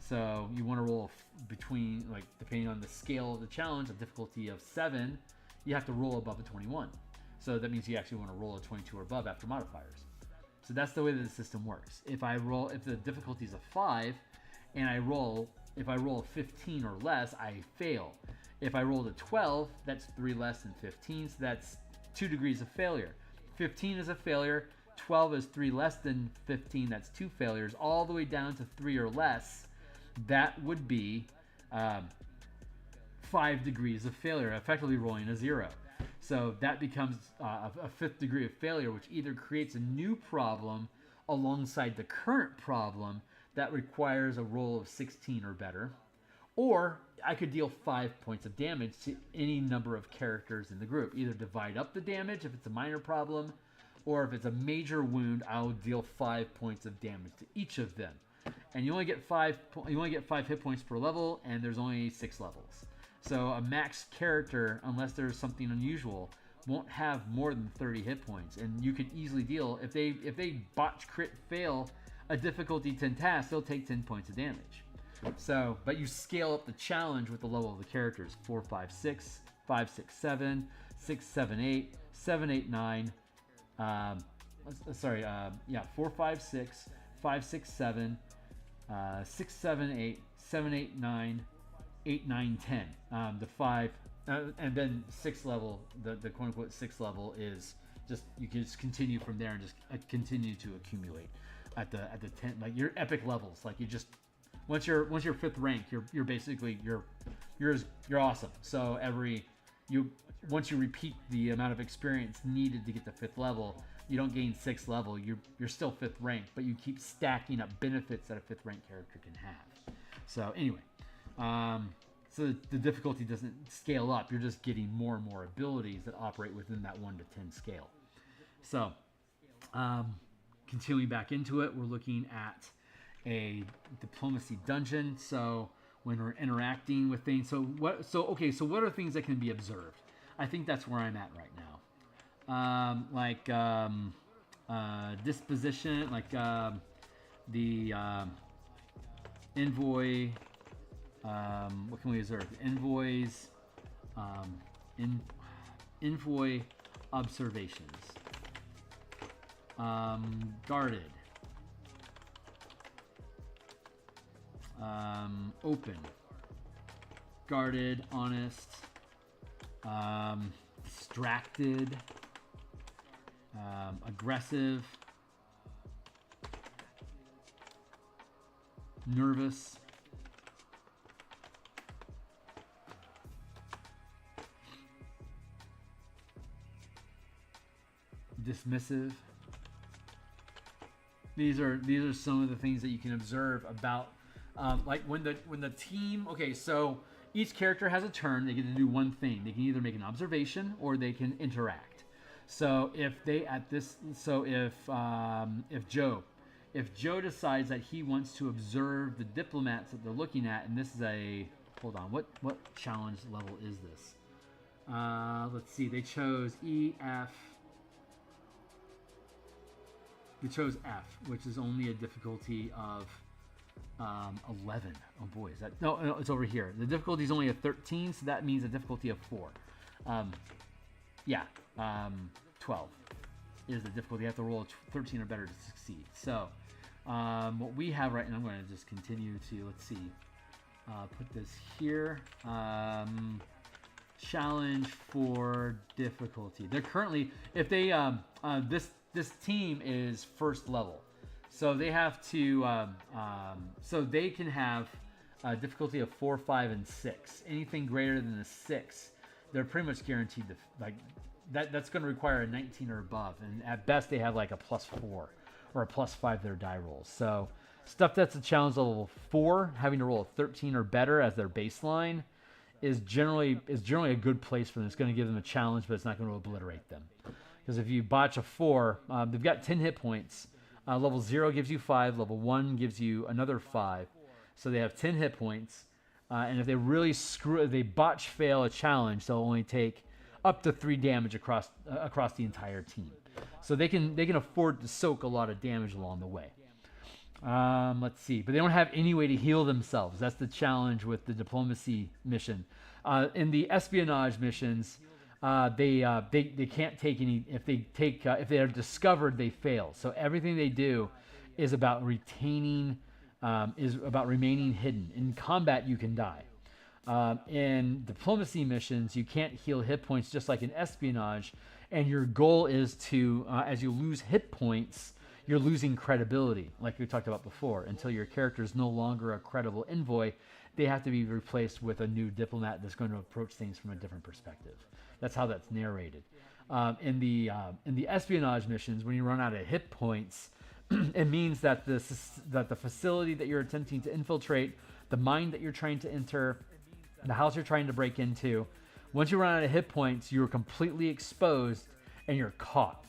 So you want to roll between, like, depending on the scale of the challenge, a difficulty of 7, you have to roll above a 21. So that means you actually want to roll a 22 or above after modifiers. So that's the way that the system works. If the difficulty is a 5, and if I roll a 15 or less, I fail. If I rolled a 12, that's 3 less than 15, so that's 2 degrees of failure. 15 is a failure, 12 is 3 less than 15, that's 2 failures, all the way down to 3 or less, that would be 5 degrees of failure, effectively rolling a 0. So that becomes a 5th degree of failure, which either creates a new problem alongside the current problem that requires a roll of 16 or better, or I could deal 5 points of damage to any number of characters in the group. Either divide up the damage if it's a minor problem, or if it's a major wound, I'll deal 5 points of damage to each of them. And you only get 5 hit points per level, and there's only 6 levels. So a max character, unless there's something unusual, won't have more than 30 hit points. And you could easily deal, if they botch, crit, fail a difficulty 10 task, they'll take 10 points of damage. So, but you scale up the challenge with the level of the characters. 4, 5, 6, 5, 6, 7, 6, 7, 8, 7, 8, 9. 4, 5, 6, 5, 6, 7, 6, 7, 8, 7, 8, 9, 8, 9, 10. The 5, and then 6th level, the quote unquote 6th level is just, you can just continue from there and just continue to accumulate at the 10, like your epic levels. Like you just, once you're 5th rank, you're basically, you're awesome. So once you repeat the amount of experience needed to get to 5th level, you don't gain 6th level. You're still 5th rank, but you keep stacking up benefits that a 5th rank character can have. So anyway, so the difficulty doesn't scale up. You're just getting more and more abilities that operate within that 1 to 10 scale. So continuing back into it, we're looking at a diplomacy dungeon. So when we're interacting with things, so what are things that can be observed? I think that's where I'm at right now. Disposition, like the envoy. What can we observe? Envoys, envoy observations. Guarded. Open. Guarded, honest. Distracted. Aggressive. Nervous. Dismissive. These are some of the things that you can observe about like when the team. Okay, so each character has a turn. They get to do one thing. They can either make an observation or they can interact. So if Joe decides that he wants to observe the diplomats that they're looking at, and this is hold on, what challenge level is this? Let's see. They chose EF. They chose F, which is only a difficulty of 11. Oh boy, is that no? It's over here. The difficulty is only a 13, so that means a difficulty of 4. 12 is the difficulty. You have to roll a 13 or better to succeed. So what we have right now, I'm going to just continue to, let's see, put this here. Challenge for difficulty. They're currently, if they this team is 1st level, so they have to so they can have a difficulty of 4, 5, and 6. Anything greater than a 6, they're pretty much guaranteed to, like, that's going to require a 19 or above, and at best they have like a +4 or a +5 their die rolls. So stuff that's a challenge level 4, having to roll a 13 or better as their baseline, is generally a good place for them. It's going to give them a challenge, but it's not going to obliterate them. Because if you botch a 4, they've got 10 hit points. Level 0 gives you 5. Level 1 gives you another 5. So they have 10 hit points. And if they really they botch fail a challenge, they'll only take up to 3 damage across the entire team. So they can afford to soak a lot of damage along the way. Let's see, but they don't have any way to heal themselves. That's the challenge with the diplomacy mission. In the espionage missions, they can't take any. If they are discovered, they fail. So everything they do is about remaining hidden. In combat, you can die. In diplomacy missions, you can't heal hit points, just like in espionage. And your goal is to, as you lose hit points, you're losing credibility, like we talked about before. Until your character is no longer a credible envoy, they have to be replaced with a new diplomat that's going to approach things from a different perspective. That's how that's narrated. In the espionage missions, when you run out of hit points, it means that the facility that you're attempting to infiltrate, the mine that you're trying to enter, the house you're trying to break into, once you run out of hit points, you're completely exposed and you're caught.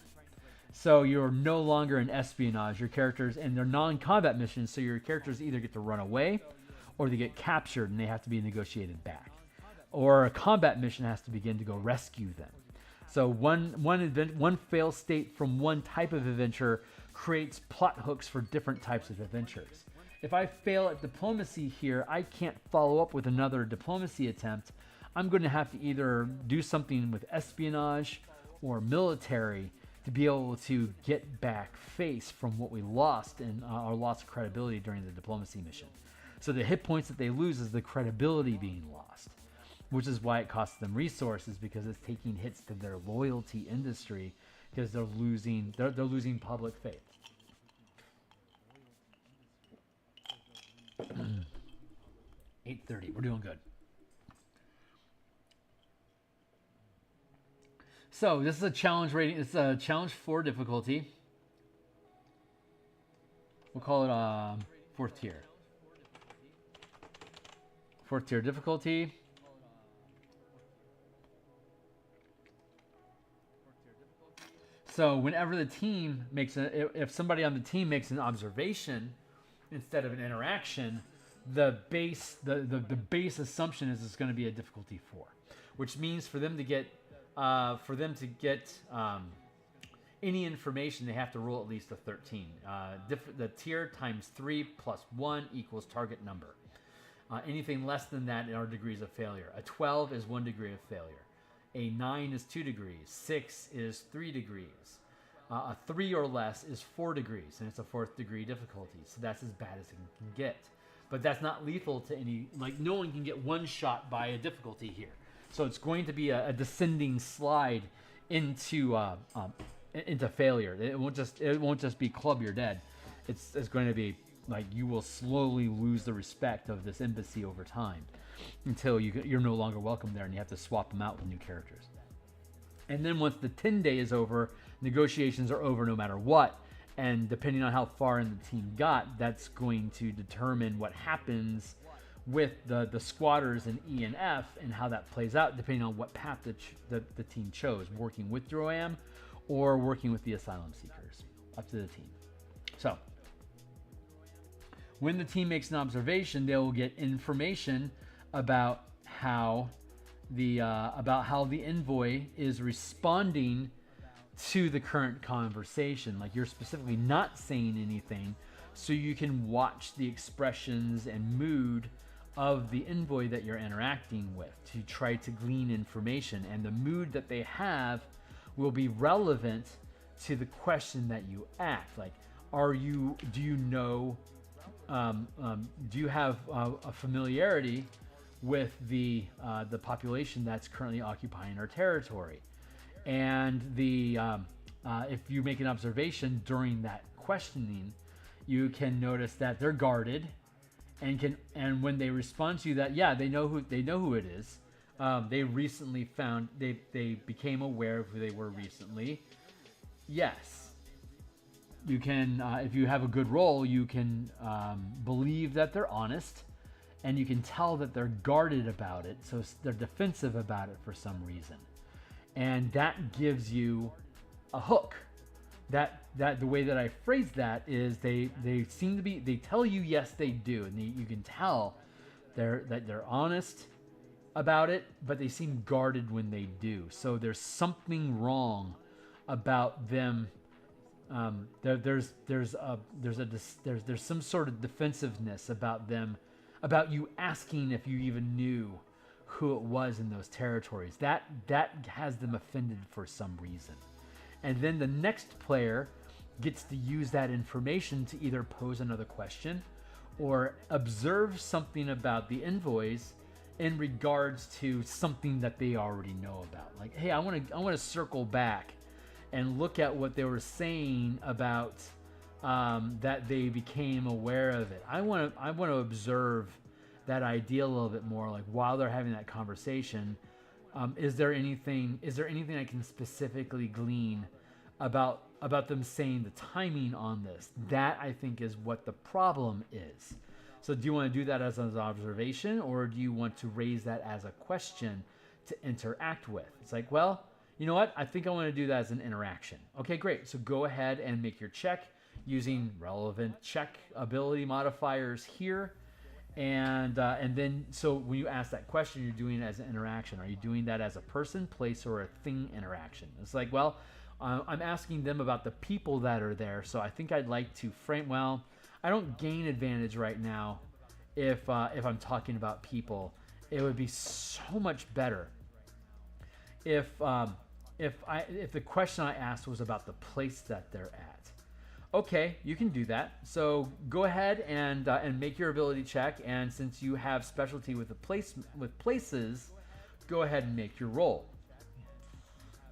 So you're no longer in espionage. Your characters, and they're non-combat missions, so your characters either get to run away or they get captured and they have to be negotiated back. Or a combat mission has to begin to go rescue them. So one fail state from one type of adventure creates plot hooks for different types of adventures. If I fail at diplomacy here, I can't follow up with another diplomacy attempt. I'm going to have to either do something with espionage or military to be able to get back face from what we lost and our lost credibility during the diplomacy mission. So the hit points that they lose is the credibility being lost, which is why it costs them resources, because it's taking hits to their loyalty industry, because they're losing public faith. 8:30. We're doing good. So this is a challenge rating. It's a challenge 4 difficulty. We'll call it 4th tier. 4th tier difficulty. So whenever the team if somebody on the team makes an observation instead of an interaction, the base assumption is it's going to be a difficulty 4, which means for them to get any information, they have to roll at least a 13. The tier times 3 plus 1 equals target number. Anything less than that are degrees of failure. A 12 is 1 degree of failure. A 9 is 2 degrees. 6 is 3 degrees. A 3 or less is 4 degrees, and it's a 4th degree difficulty. So that's as bad as it can get. But that's not lethal to any, like no one can get one shot by a difficulty here. So it's going to be a descending slide into failure. It won't just be club you're dead. It's going to be like you will slowly lose the respect of this embassy over time until you're no longer welcome there and you have to swap them out with new characters. And then once the 10-day is over, negotiations are over no matter what. And depending on how far in the team got, that's going to determine what happens with the squatters in E and F and how that plays out, depending on what path the team chose, working with Droam or working with the Asylum Seekers. Up to the team. So when the team makes an observation, they will get information about how the envoy is responding to the current conversation. Like you're specifically not saying anything, so you can watch the expressions and mood of the envoy that you're interacting with to try to glean information, and the mood that they have will be relevant to the question that you ask. Like, do you have a familiarity with the population that's currently occupying our territory? And if you make an observation during that questioning, you can notice that they're guarded, and when they respond to you that they know who it is, They recently found, they became aware of who they were recently. Yes. You can, if you have a good roll, you can believe that they're honest, and you can tell that they're guarded about it, so they're defensive about it for some reason. And that gives you a hook. That the way that I phrase that is they seem to be, they tell you yes they do, and you can tell that they're honest about it, but they seem guarded when they do. So there's something wrong about them. There's some sort of defensiveness about them, about you asking if you even knew who it was in those territories. That has them offended for some reason. And then the next player gets to use that information to either pose another question or observe something about the envoys in regards to something that they already know about. Like, hey, I want to circle back and look at what they were saying about that they became aware of it. I want to observe that idea a little bit more, like while they're having that conversation. Is there anything I can specifically glean about them saying the timing on this? That, I think, is what the problem is. So do you want to do that as an observation, or do you want to raise that as a question to interact with? It's like, well, you know what? I think I want to do that as an interaction. Okay, great. So go ahead and make your check using relevant check ability modifiers here. And then, so when you ask that question, you're doing it as an interaction. Are you doing that as a person, place, or a thing interaction? It's like, well, I'm asking them about the people that are there. So I think I'd like to frame, well, I don't gain advantage right now if I'm talking about people. It would be so much better if the question I asked was about the place that they're at. Okay, you can do that. So go ahead and make your ability check. And since you have specialty with places, go ahead and make your roll.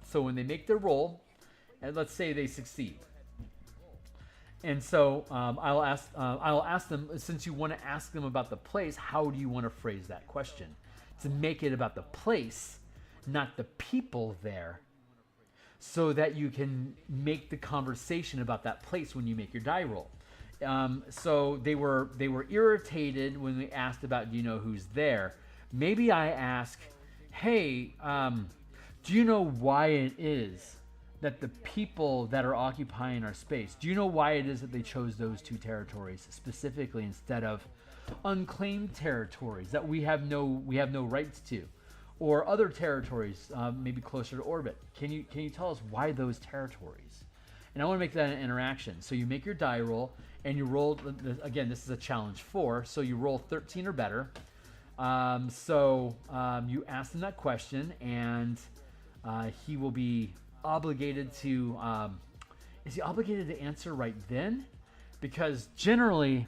So when they make their roll, and let's say they succeed, and so I'll ask them, since you want to ask them about the place, how do you want to phrase that question to make it about the place, not the people there, so that you can make the conversation about that place when you make your die roll. So they were irritated when we asked about, do you know who's there? Maybe I ask, hey, do you know why it is that the people that are occupying our space, do you know why it is that they chose those two territories specifically instead of unclaimed territories that we have no rights to? Or other territories, maybe closer to orbit. Can you tell us why those territories? And I want to make that an interaction. So you make your die roll, and you roll, again, this is a challenge 4, so you roll 13 or better. You ask him that question, and he will be obligated to, is he obligated to answer right then? Because generally,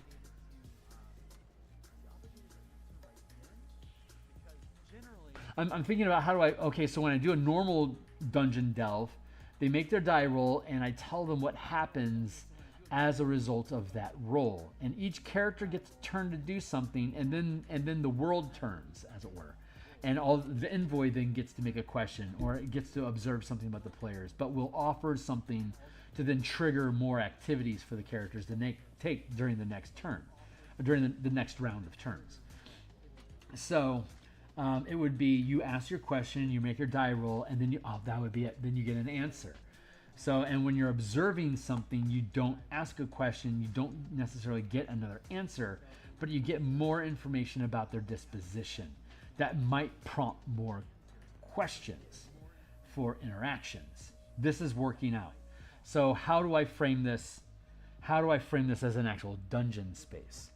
I'm thinking about how do okay, so when I do a normal dungeon delve, they make their die roll, and I tell them what happens as a result of that roll. And each character gets a turn to do something, and then the world turns, as it were. And the envoy then gets to make a question, or it gets to observe something about the players, but will offer something to then trigger more activities for the characters to take during the next turn, or during the next round of turns. So it would be, you ask your question, you make your die roll, and then that would be it. Then you get an answer. So, and when you're observing something, you don't ask a question, you don't necessarily get another answer, but you get more information about their disposition that might prompt more questions for interactions. This is working out. So how do I frame this? How do I frame this as an actual dungeon space?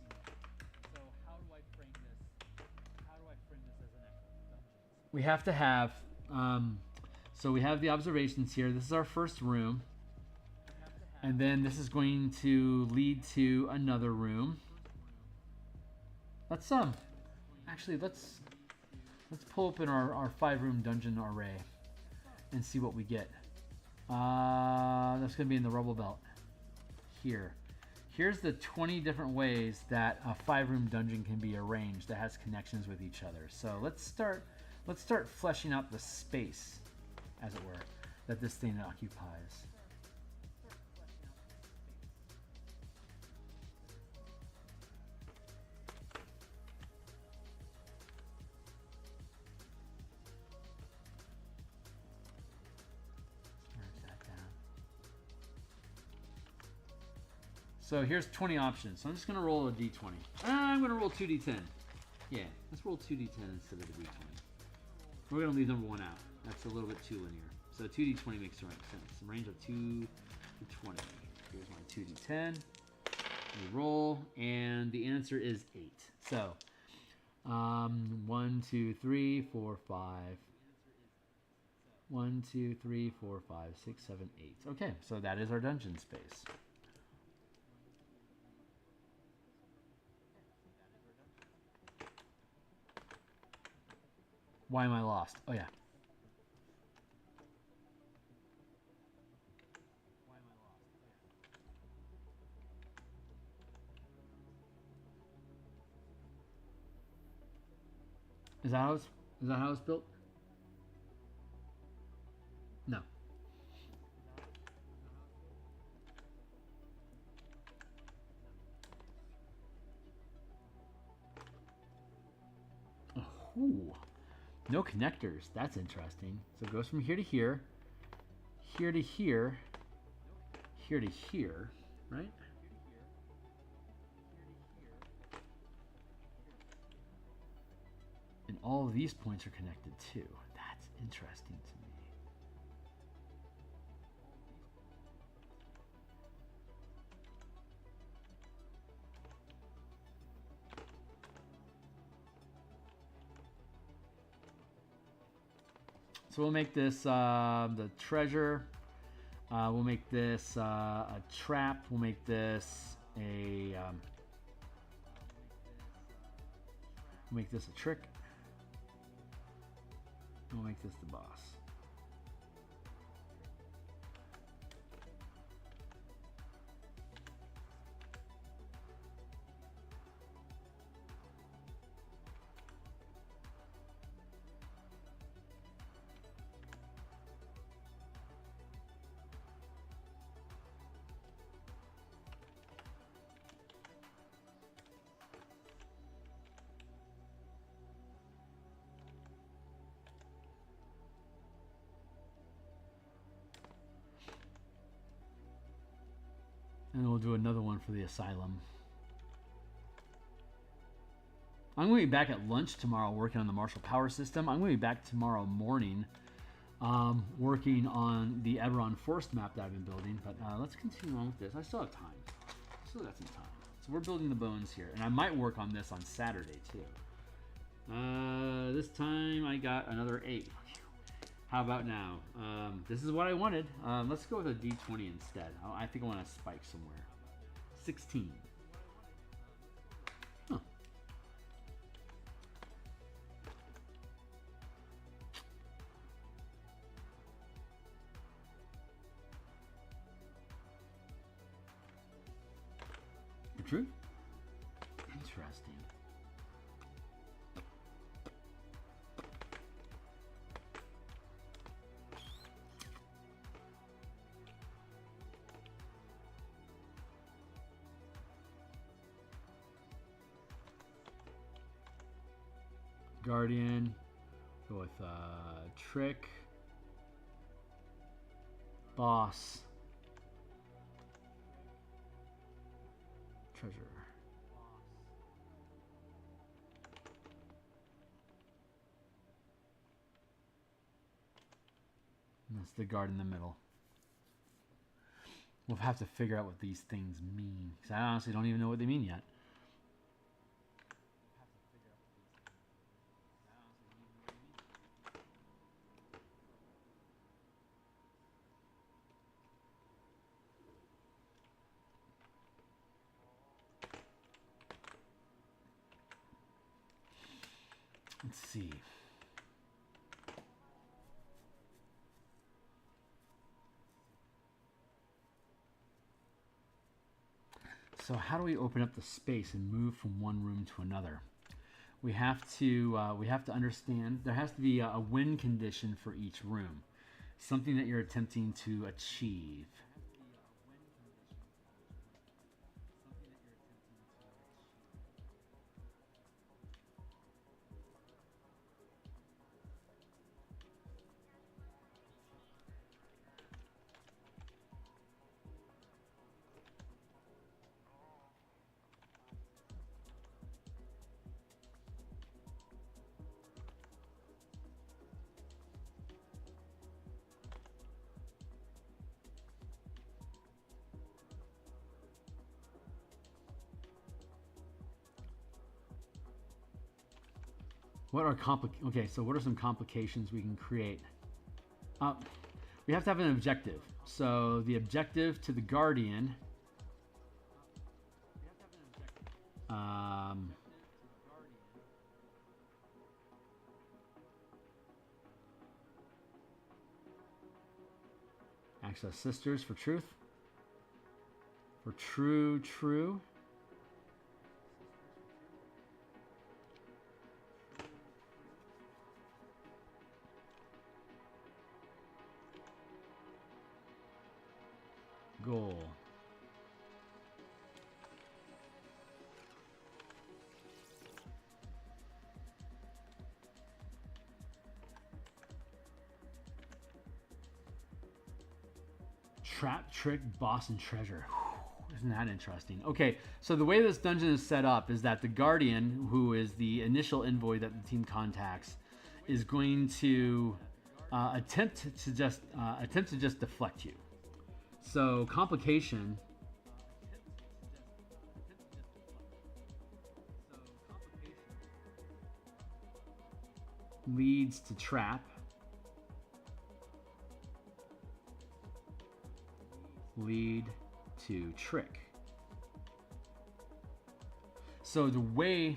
We have to have, so we have the observations here. This is our first room. And then this is going to lead to another room. Let's pull open our 5-room dungeon array and see what we get. That's going to be in the rubble belt here. Here's the 20 different ways that a 5-room dungeon can be arranged that has connections with each other. So let's start let's start fleshing out the space, as it were, that this thing occupies. So here's 20 options. So I'm just going to roll a d20. I'm going to roll 2d10. Yeah, let's roll 2d10 instead of the d20. We're going to leave number 1 out. That's a little bit too linear. So 2d20 makes the right sense. Some range of 2 to 20. Here's my 2d10. We roll, and the answer is 8. So 1, 2, 3, 4, 5. 1, 2, 3, 4, 5, 6, 7, 8. Okay, so that is our dungeon space. Why am I lost? Oh, yeah. Is that how it's built? No. Oh. No connectors. That's interesting. So it goes from here to here, here to here, here to here, right? And all of these points are connected too. That's interesting to me. So we'll make this the treasure. We'll make this a trap. We'll make this a we'll make this a trick. We'll make this the boss. And we'll do another one for the asylum. I'm going to be back at lunch tomorrow working on the Marshall Power System. I'm going to be back tomorrow morning working on the Eberron Forest map that I've been building. But let's continue on with this. I still have time. Still got some time. So we're building the bones here. And I might work on this on Saturday too. This time I got another 8. How about now? This is what I wanted. Let's go with a d20 instead. I think I want to spike somewhere. 16. Huh. True? Interesting. Guardian, go with Trick, Boss, Treasure. And that's the guard in the middle. We'll have to figure out what these things mean, because I honestly don't even know what they mean yet. Let's see. So how do we open up the space and move from one room to another? we have to understand there has to be a win condition for each room, something that you're attempting to achieve. What are okay, so what are some complications we can create? We have to have an objective. So the objective to the Guardian access sisters for truth. For true. Goal. Trap, trick, boss, and treasure. Whew, isn't that interesting? Okay, so the way this dungeon is set up is that the Guardian, who is the initial envoy that the team contacts, is going to attempt to just deflect you. So complication leads to trap, lead to trick. So the way,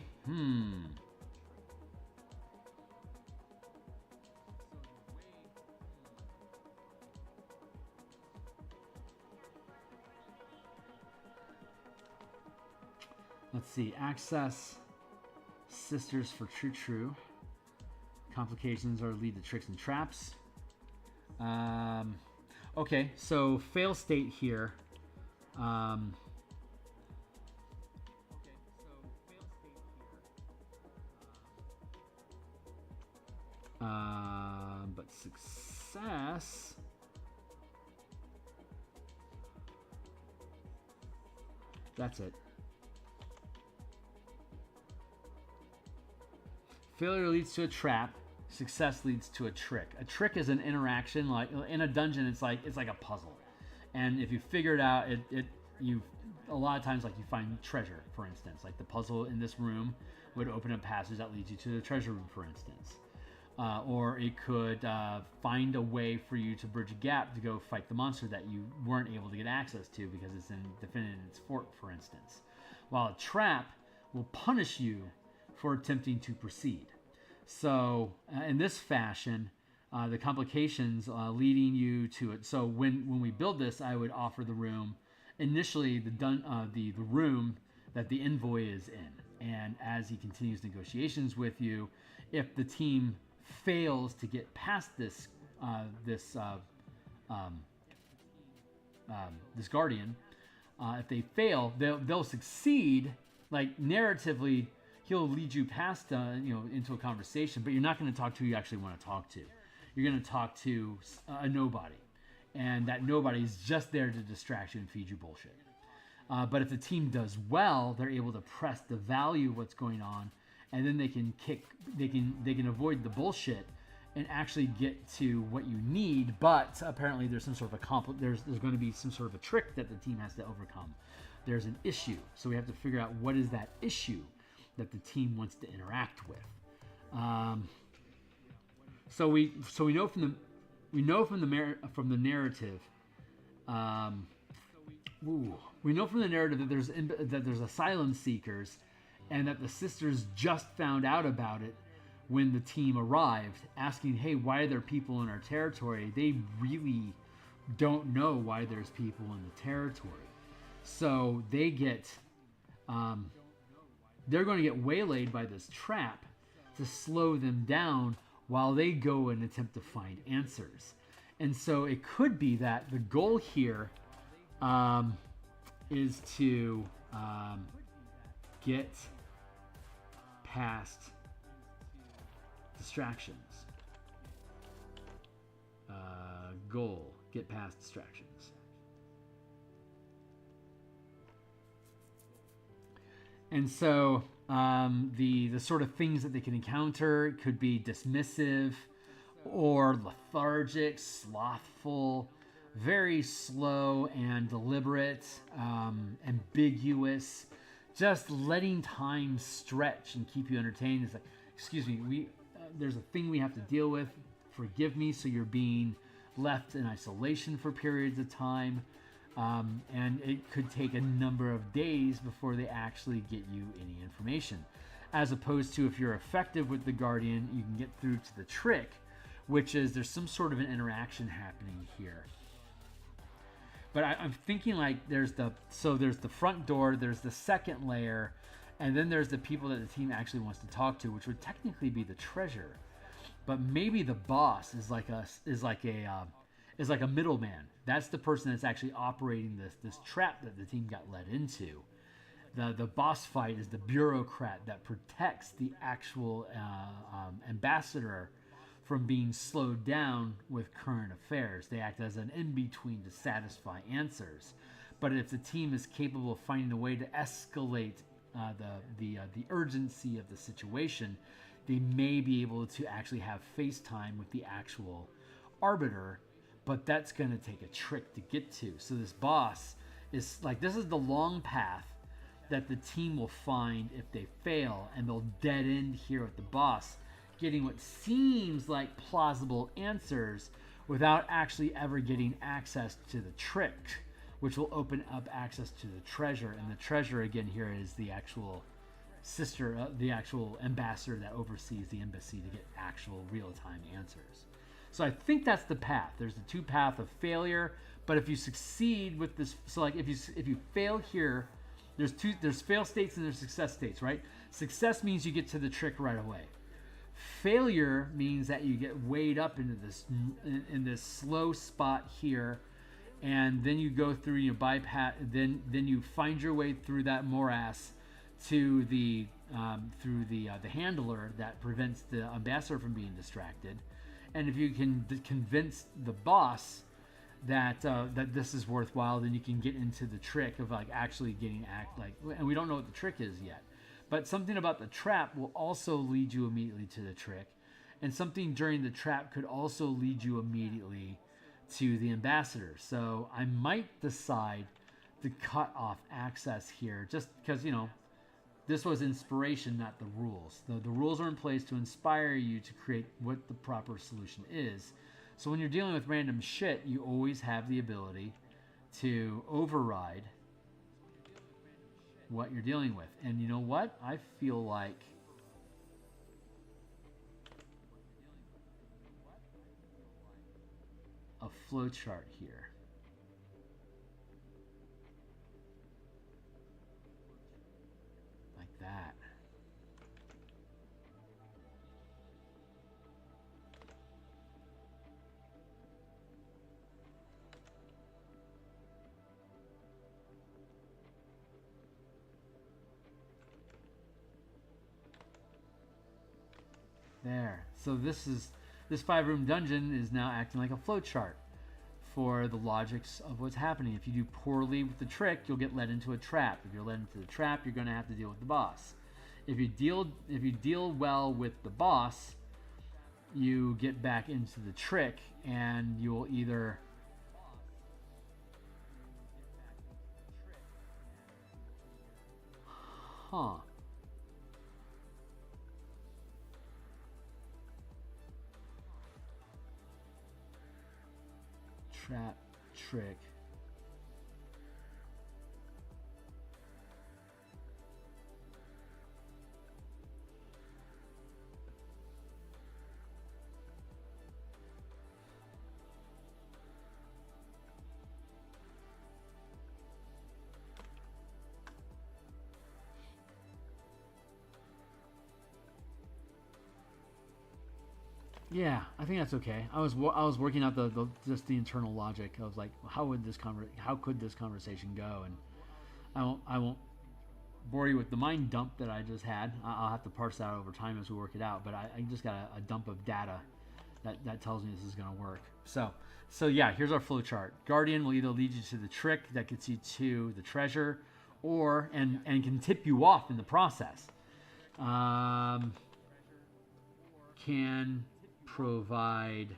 let's see, access sisters for true. Complications are lead to tricks and traps. Okay, so fail state here. But success. That's it. Failure leads to a trap. Success leads to a trick. A trick is an interaction, like in a dungeon. It's like a puzzle, and if you figure it out, you a lot of times like you find treasure. For instance, like the puzzle in this room would open a passage that leads you to the treasure room, for instance, or it could find a way for you to bridge a gap to go fight the monster that you weren't able to get access to because it's defended in its fort, for instance. While a trap will punish you for attempting to proceed. So in this fashion, the complications leading you to it. So when we build this, I would offer the room initially the room that the envoy is in, and as he continues negotiations with you, if the team fails to get past this Guardian, if they fail, they'll succeed. Like narratively, he'll lead you past, into a conversation, but you're not going to talk to who you actually want to talk to. You're going to talk to a nobody, and that nobody is just there to distract you and feed you bullshit. But if the team does well, they're able to press the value of what's going on, and then they can avoid the bullshit and actually get to what you need. But apparently, there's some sort of there's going to be some sort of a trick that the team has to overcome. There's an issue, so we have to figure out what is that issue that the team wants to interact with. So we know from the narrative. We know from the narrative that there's asylum seekers, and that the sisters just found out about it when the team arrived, asking, "Hey, why are there people in our territory?" They really don't know why there's people in the territory, so they get they're going to get waylaid by this trap to slow them down while they go and attempt to find answers. And so it could be that the goal here is to get past distractions. Goal, get past distractions. And so the sort of things that they can encounter could be dismissive or lethargic, slothful, very slow and deliberate, ambiguous, just letting time stretch and keep you entertained. It's like, excuse me, there's a thing we have to deal with. Forgive me. So you're being left in isolation for periods of time. And it could take a number of days before they actually get you any information. As opposed to if you're effective with the Guardian, you can get through to the trick, which is there's some sort of an interaction happening here. But I'm thinking like there's the front door, there's the second layer, and then there's the people that the team actually wants to talk to, which would technically be the treasure. But maybe the boss is like a middleman. That's the person that's actually operating this trap that the team got led into. The boss fight is the bureaucrat that protects the actual ambassador from being slowed down with current affairs. They act as an in-between to satisfy answers. But if the team is capable of finding a way to escalate the urgency of the situation, they may be able to actually have FaceTime with the actual arbiter, but that's going to take a trick to get to. So this boss is like, this is the long path that the team will find if they fail, and they'll dead end here with the boss, getting what seems like plausible answers without actually ever getting access to the trick, which will open up access to the treasure. And the treasure again here is the actual sister, the actual ambassador that oversees the embassy to get actual real-time answers. So I think that's the path. There's the two path of failure, but if you succeed with this, so like if you fail here, there's fail states and there's success states, right? Success means you get to the trick right away. Failure means that you get weighed up into this slow spot here, and then you go through, you bypass, then you find your way through that morass to the handler that prevents the ambassador from being distracted. And if you can convince the boss that this is worthwhile, then you can get into the trick of like actually and we don't know what the trick is yet. But something about the trap will also lead you immediately to the trick. And something during the trap could also lead you immediately to the ambassador. So I might decide to cut off access here just because, this was inspiration, not the rules. The rules are in place to inspire you to create what the proper solution is. So when you're dealing with random shit, you always have the ability to override what you're dealing with. And you know what? I feel like a flowchart here. Like that. There. So this 5-room dungeon is now acting like a flowchart for the logics of what's happening. If you do poorly with the trick, you'll get led into a trap. If you're led into the trap, you're going to have to deal with the boss. If you deal well with the boss, you get back into the trick, and you'll either trap, trick. Yeah, I think that's okay. I was working out the just the internal logic. I was like, how could this conversation go? And I won't bore you with the mind dump that I just had. I'll have to parse that out over time as we work it out. But I just got a dump of data that tells me this is going to work. So yeah, here's our flow chart. Guardian will either lead you to the trick that gets you to the treasure, or and can tip you off in the process. Can provide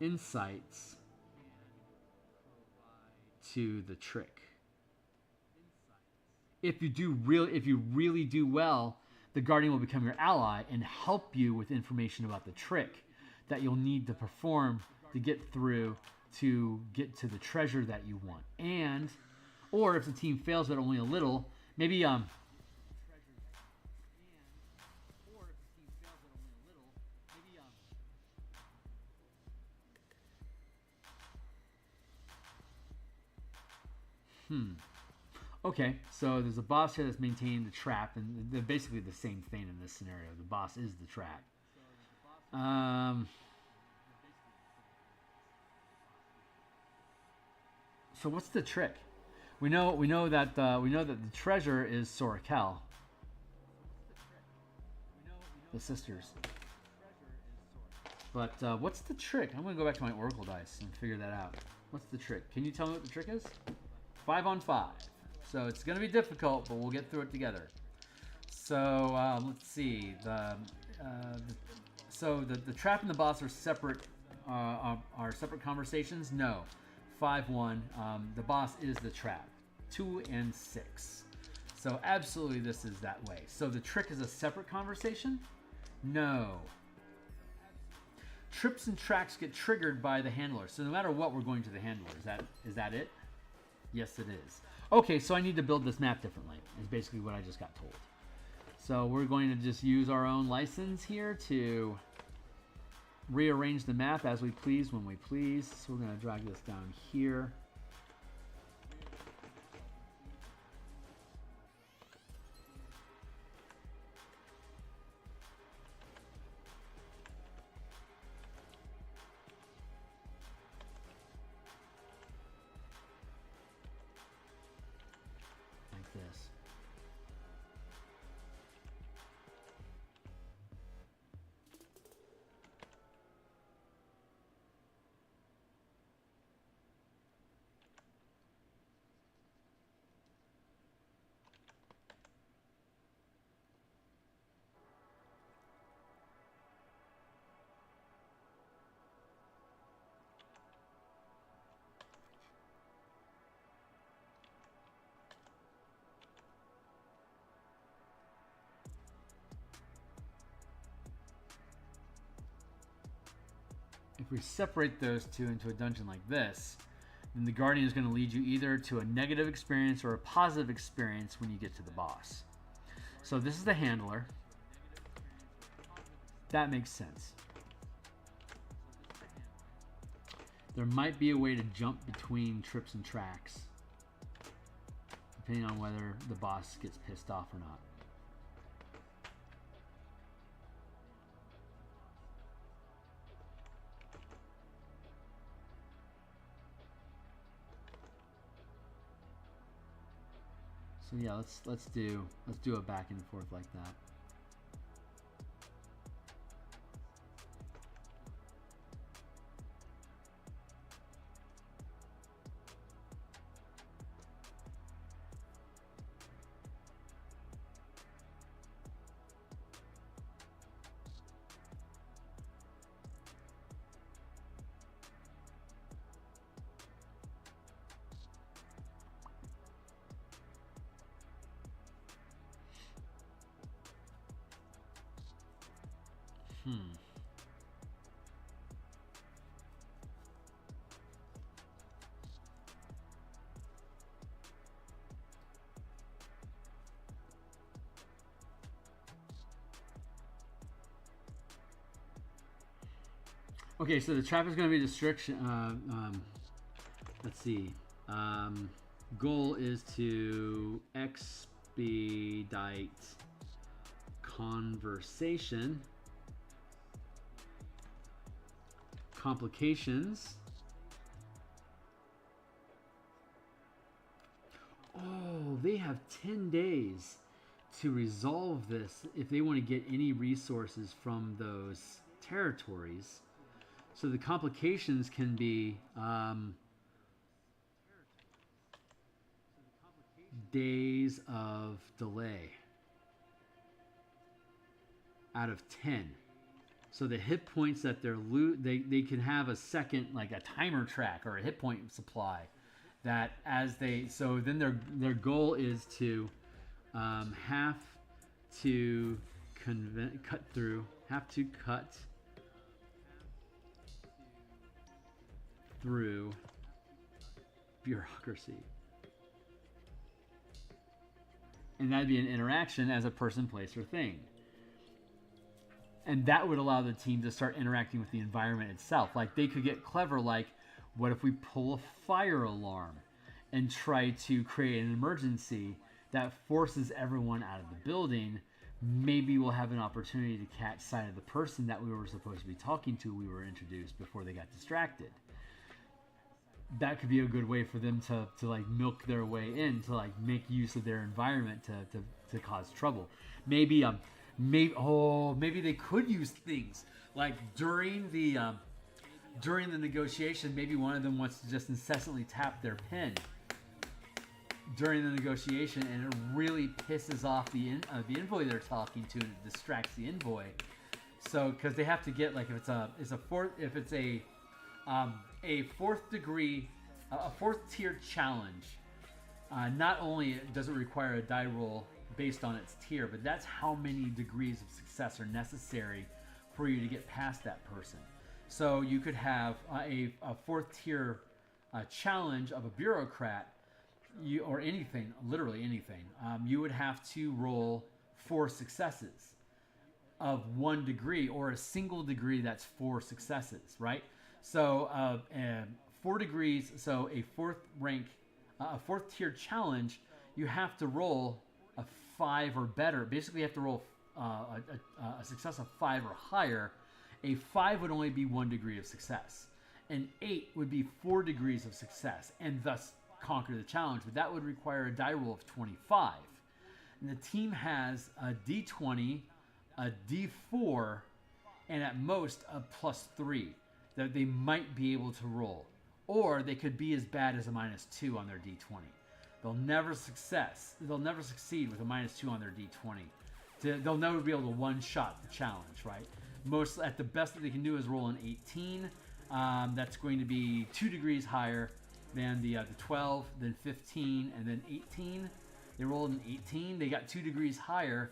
insights to the trick. If you really do well, the Guardian will become your ally and help you with information about the trick that you'll need to perform to get through to get to the treasure that you want. And, or if the team fails but only a little, maybe Okay, so there's a boss here that's maintaining the trap, and they're basically the same thing in this scenario. The boss is the trap. So what's the trick? We know that the treasure is Sorakel, the sisters. But what's the trick? I'm gonna go back to my Oracle dice and figure that out. What's the trick? Can you tell me what the trick is? 5 on 5. So it's going to be difficult, but we'll get through it together. So let's see. So the trap and the boss are separate. Are separate conversations? No. 5-1. The boss is the trap. 2 and 6. So absolutely, this is that way. So the trick is a separate conversation? No. Trips and tracks get triggered by the handler. So no matter what, we're going to the handler. Is that it? Yes, it is. Okay, so I need to build this map differently, is basically what I just got told. So we're going to just use our own license here to rearrange the map as we please, when we please. So we're going to drag this down here. This. If we separate those two into a dungeon like this, then the Guardian is going to lead you either to a negative experience or a positive experience when you get to the boss. So this is the handler. That makes sense. There might be a way to jump between trips and tracks, depending on whether the boss gets pissed off or not. So yeah, let's do a back and forth like that. Okay, so the trap is going to be destruction. Let's see. Goal is to expedite conversation complications. Oh, they have 10 days to resolve this if they want to get any resources from those territories. So the complications can be days of delay out of 10. So the hit points that they can have a second, like a timer track or a hit point supply, that as they, so then their goal is to have to cut through bureaucracy. And that'd be an interaction as a person, place, or thing. And that would allow the team to start interacting with the environment itself. Like, they could get clever, like, what if we pull a fire alarm and try to create an emergency that forces everyone out of the building? Maybe we'll have an opportunity to catch sight of the person that we were supposed to be talking to, we were introduced before they got distracted. That could be a good way for them to like milk their way in, to like make use of their environment to cause trouble. Maybe they could use things like during the negotiation. Maybe one of them wants to just incessantly tap their pen during the negotiation, and it really pisses off the envoy they're talking to, and it distracts the envoy. So because they have to get, like, if it's a fourth degree, a fourth tier challenge. Not only does it require a die roll based on its tier, but that's how many degrees of success are necessary for you to get past that person. So you could have a fourth tier challenge of a bureaucrat, or anything, literally anything. You would have to roll 4 successes of 1 degree, or a single degree that's 4 successes, right? So 4 degrees, so a fourth tier challenge, you have to roll a 5 or better. Basically, you have to roll a success of 5 or higher. A 5 would only be 1 degree of success. An 8 would be 4 degrees of success, and thus conquer the challenge. But that would require a die roll of 25. And the team has a D20, a D4, and at most a +3 that they might be able to roll. Or they could be as bad as a -2 on their D20. They'll never succeed with a -2 on their D20. They'll never be able to one-shot the challenge, right? Most, at the best that they can do is roll an 18. That's going to be 2 degrees higher than the 12, then 15, and then 18. They rolled an 18. They got 2 degrees higher,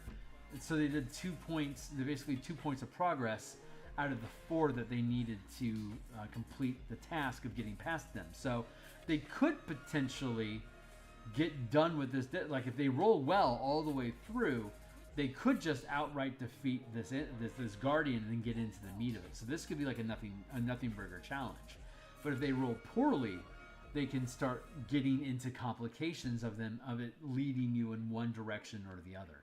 so they did 2 points. They're basically 2 points of progress out of the 4 that they needed to complete the task of getting past them. So they could potentially get done with this. Like, if they roll well all the way through, they could just outright defeat this guardian and then get into the meat of it. So this could be like a nothing burger challenge. But if they roll poorly, they can start getting into complications of it leading you in one direction or the other.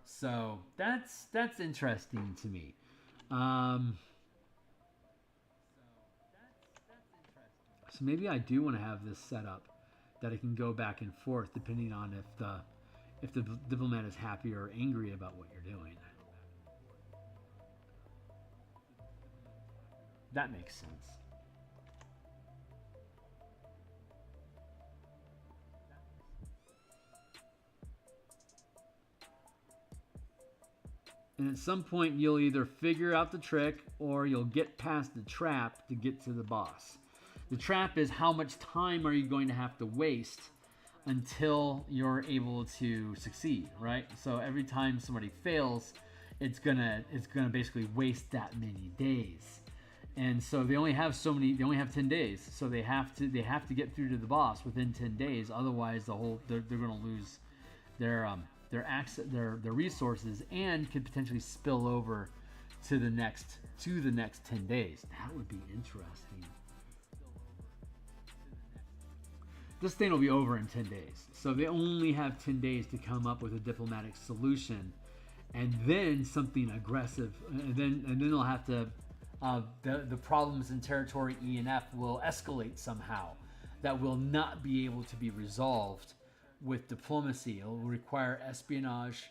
So that's interesting to me. So maybe I do want to have this set up that it can go back and forth depending on if the diplomat is happy or angry about what you're doing. That makes sense. And at some point, you'll either figure out the trick or you'll get past the trap to get to the boss. The trap is how much time are you going to have to waste until you're able to succeed, right? So every time somebody fails, it's gonna basically waste that many days. And so they only have 10 days. So they have to get through to the boss within 10 days. Otherwise, they're gonna lose their resources and could potentially spill over to the next 10 days. That would be interesting. This thing will be over in 10 days. So they only have 10 days to come up with a diplomatic solution, and then something aggressive, and then they'll have to the problems in territory E and F will escalate somehow. That will not be able to be resolved with diplomacy. It will require espionage,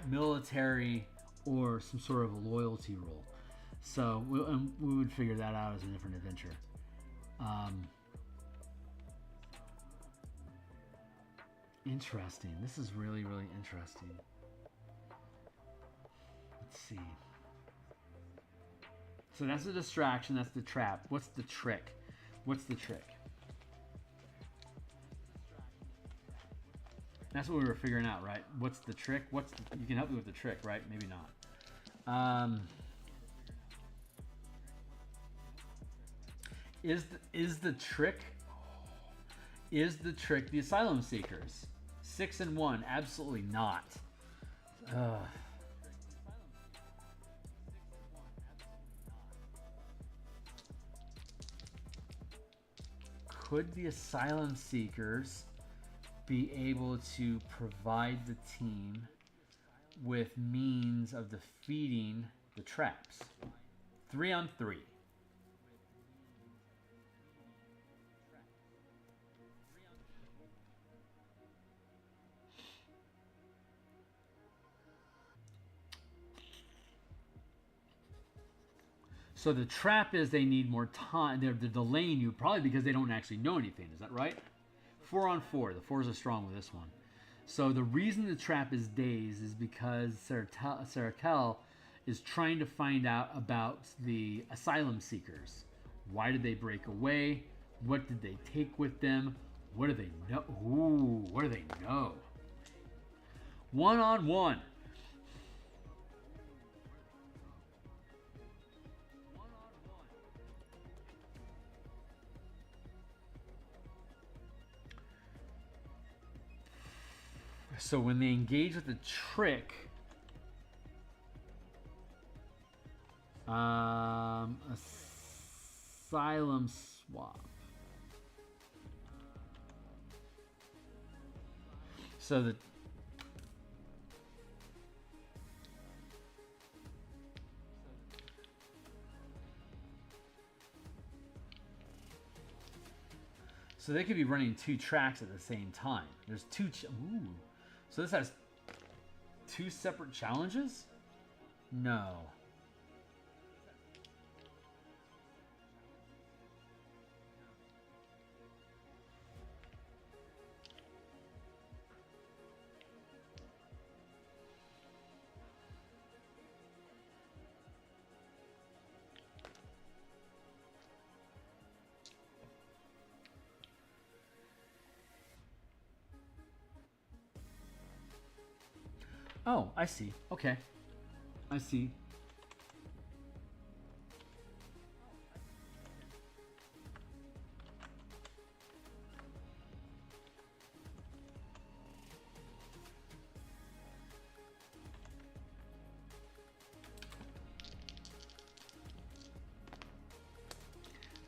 military, or some sort of a loyalty role. So we would figure that out as a different adventure. Interesting. This is really, really interesting. Let's see. So that's the distraction. That's the trap. What's the trick? What's the trick? That's what we were figuring out, right? What's the trick? You can help me with the trick, right? Maybe not. Is the trick the Asylum Seekers? 6 and 1, absolutely not. Could the Asylum Seekers be able to provide the team with means of defeating the traps? 3 on 3. So the trap is they need more time. They're delaying you probably because they don't actually know anything. Is that right? 4 on 4. The 4s are strong with this one. So the reason the trap is dazed is because Saratel is trying to find out about the Asylum Seekers. Why did they break away? What did they take with them? What do they know? Ooh, what do they know? 1 on 1. So when they engage with the trick, Asylum Swap. So they could be running 2 tracks at the same time. There's 2. Ooh. So this has 2 separate challenges? No. Oh, I see. Okay. I see.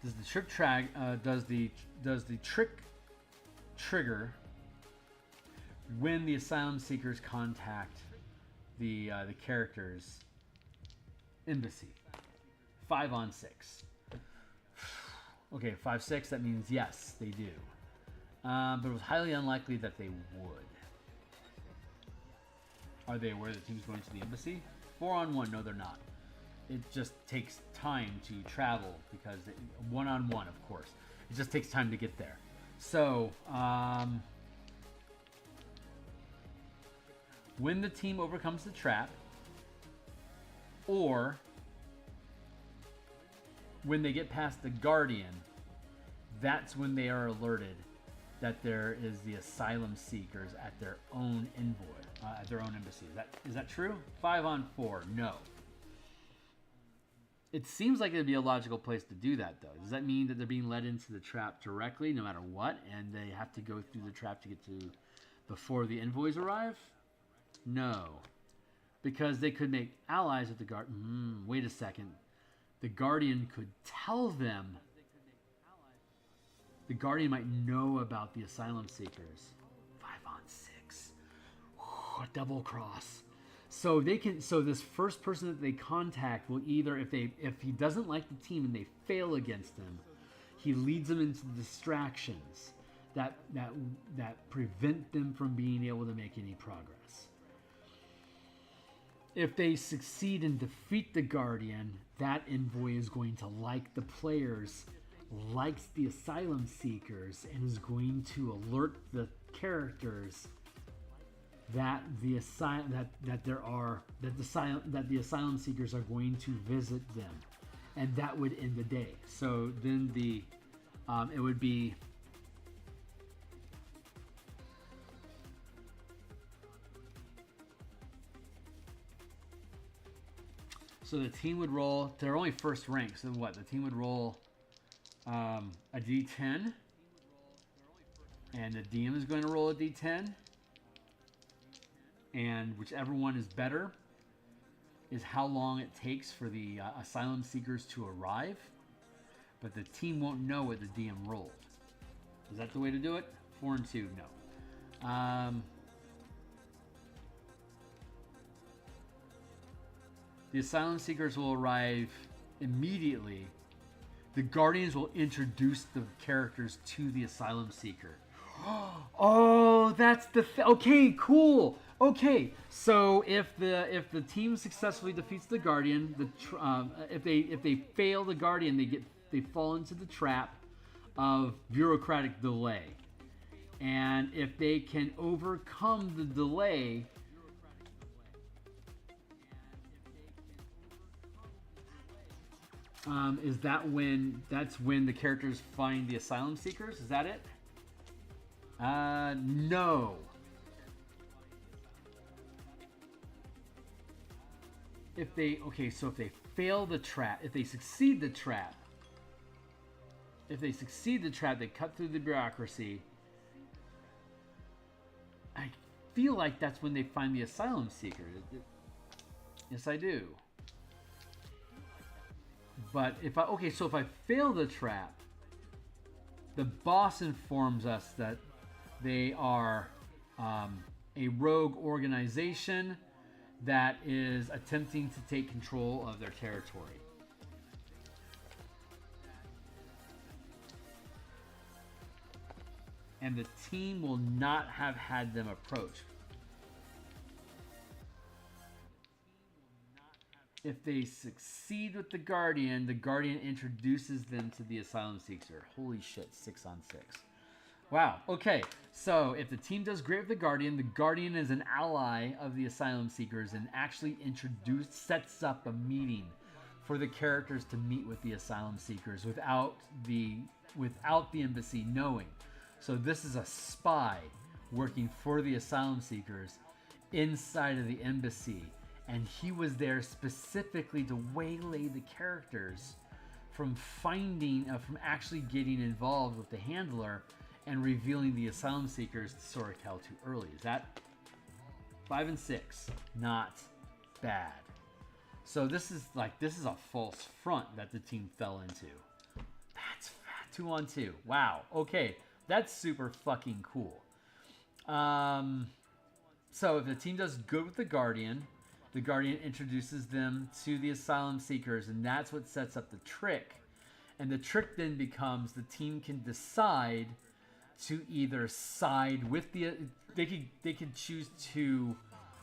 Does the trick track does the trick trigger when the Asylum Seekers contact the character's embassy? 5 on 6. Okay, 5-6. That means yes, they do. But it was highly unlikely that they would. Are they aware the team's going to the embassy? 4 on 1. No, they're not. It just takes time to travel because 1 on 1, of course. It just takes time to get there. So, when the team overcomes the trap, or when they get past the Guardian, that's when they are alerted that there is the Asylum Seekers at their own envoy, at their own embassy. Is that true? 5 on 4. No. It seems like it'd be a logical place to do that, though. Does that mean that they're being led into the trap directly, no matter what, and they have to go through the trap to get to before the envoys arrive? No. Because they could make allies with the Guardian. Wait a second. The Guardian could tell them. The Guardian might know about the Asylum Seekers. 5 on 6. A double cross. So they can. So this first person that they contact will either, if he doesn't like the team and they fail against him, he leads them into distractions that prevent them from being able to make any progress. If they succeed and defeat the Guardian, that envoy is going to like the players, likes the Asylum Seekers, and is going to alert the characters that the Asylum Seekers are going to visit them, and that would end the day. So then it would be. So the team would roll. They're only first rank. So what? The team would roll a d10, and the DM is going to roll a d10, and whichever one is better is how long it takes for the Asylum Seekers to arrive. But the team won't know what the DM rolled. Is that the way to do it? 4 and 2, no. The Asylum Seekers will arrive immediately. The Guardians will introduce the characters to the Asylum Seeker. Oh, that's the okay, cool. Okay, so if the team successfully defeats the Guardian, if they fail the Guardian, they fall into the trap of bureaucratic delay. And if they can overcome the delay, that's when the characters find the Asylum Seekers? Is that it? No. If they fail the trap, if they succeed the trap, they cut through the bureaucracy. I feel like that's when they find the Asylum Seeker. Yes, I do. But if I fail the trap, the boss informs us that they are a rogue organization that is attempting to take control of their territory. And the team will not have had them approach. If they succeed with the Guardian introduces them to the Asylum Seeker. Holy shit, 6 on 6. Wow, okay. So if the team does great with the Guardian is an ally of the Asylum Seekers and actually sets up a meeting for the characters to meet with the Asylum Seekers without the embassy knowing. So this is a spy working for the Asylum Seekers inside of the embassy. And he was there specifically to waylay the characters from actually getting involved with the handler and revealing the Asylum Seekers to Sorkel too early. Is that 5 and 6? Not bad. So this is a false front that the team fell into. That's 2 on 2. Wow. Okay, that's super fucking cool. So if the team does good with the Guardian introduces them to the Asylum Seekers, and that's what sets up the trick. And the trick then becomes the team can decide to either side with they could choose to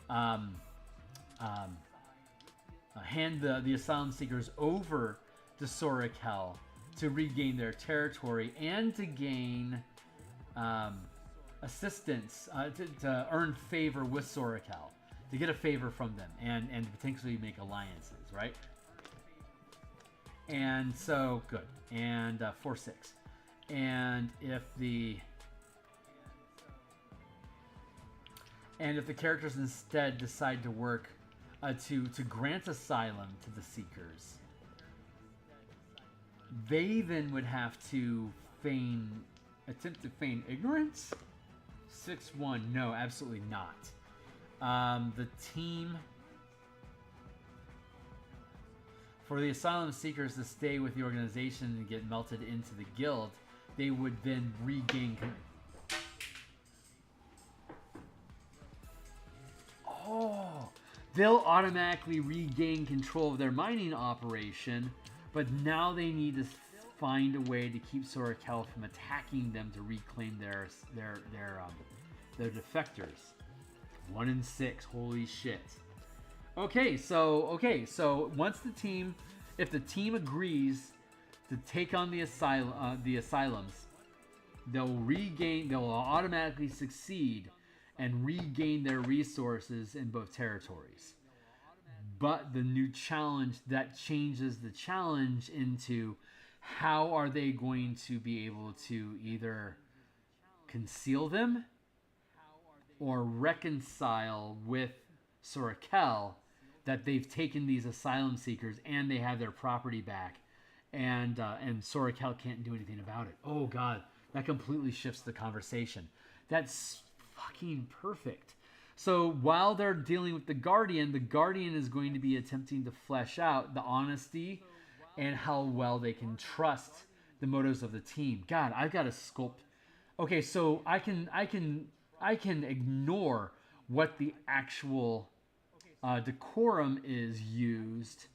hand the Asylum Seekers over to Sorkel to regain their territory and to gain assistance to earn favor with Sorkel. To get a favor from them and potentially make alliances, right? And so, good. And 4-6. And if the characters instead decide to work to grant asylum to the Seekers, they then would have to attempt to feign ignorance? 6-1, no, absolutely not. The team, for the Asylum Seekers to stay with the organization and get melted into the guild, they would then regain. Oh, they'll automatically regain control of their mining operation, but now they need to find a way to keep Sorakel from attacking them to reclaim their defectors. 1 in 6, holy shit. Okay, so once if the team agrees to take on the asylums, they'll automatically succeed and regain their resources in both territories. But the new challenge, that changes the challenge into how are they going to be able to either conceal them or reconcile with Sorakel that they've taken these asylum seekers and they have their property back, and Sorakel can't do anything about it. Oh god, that completely shifts the conversation. That's fucking perfect. So while they're dealing with the Guardian is going to be attempting to flesh out the honesty and how well they can trust the motives of the team. God, I've got to sculpt. Okay, so I can ignore what the actual decorum is used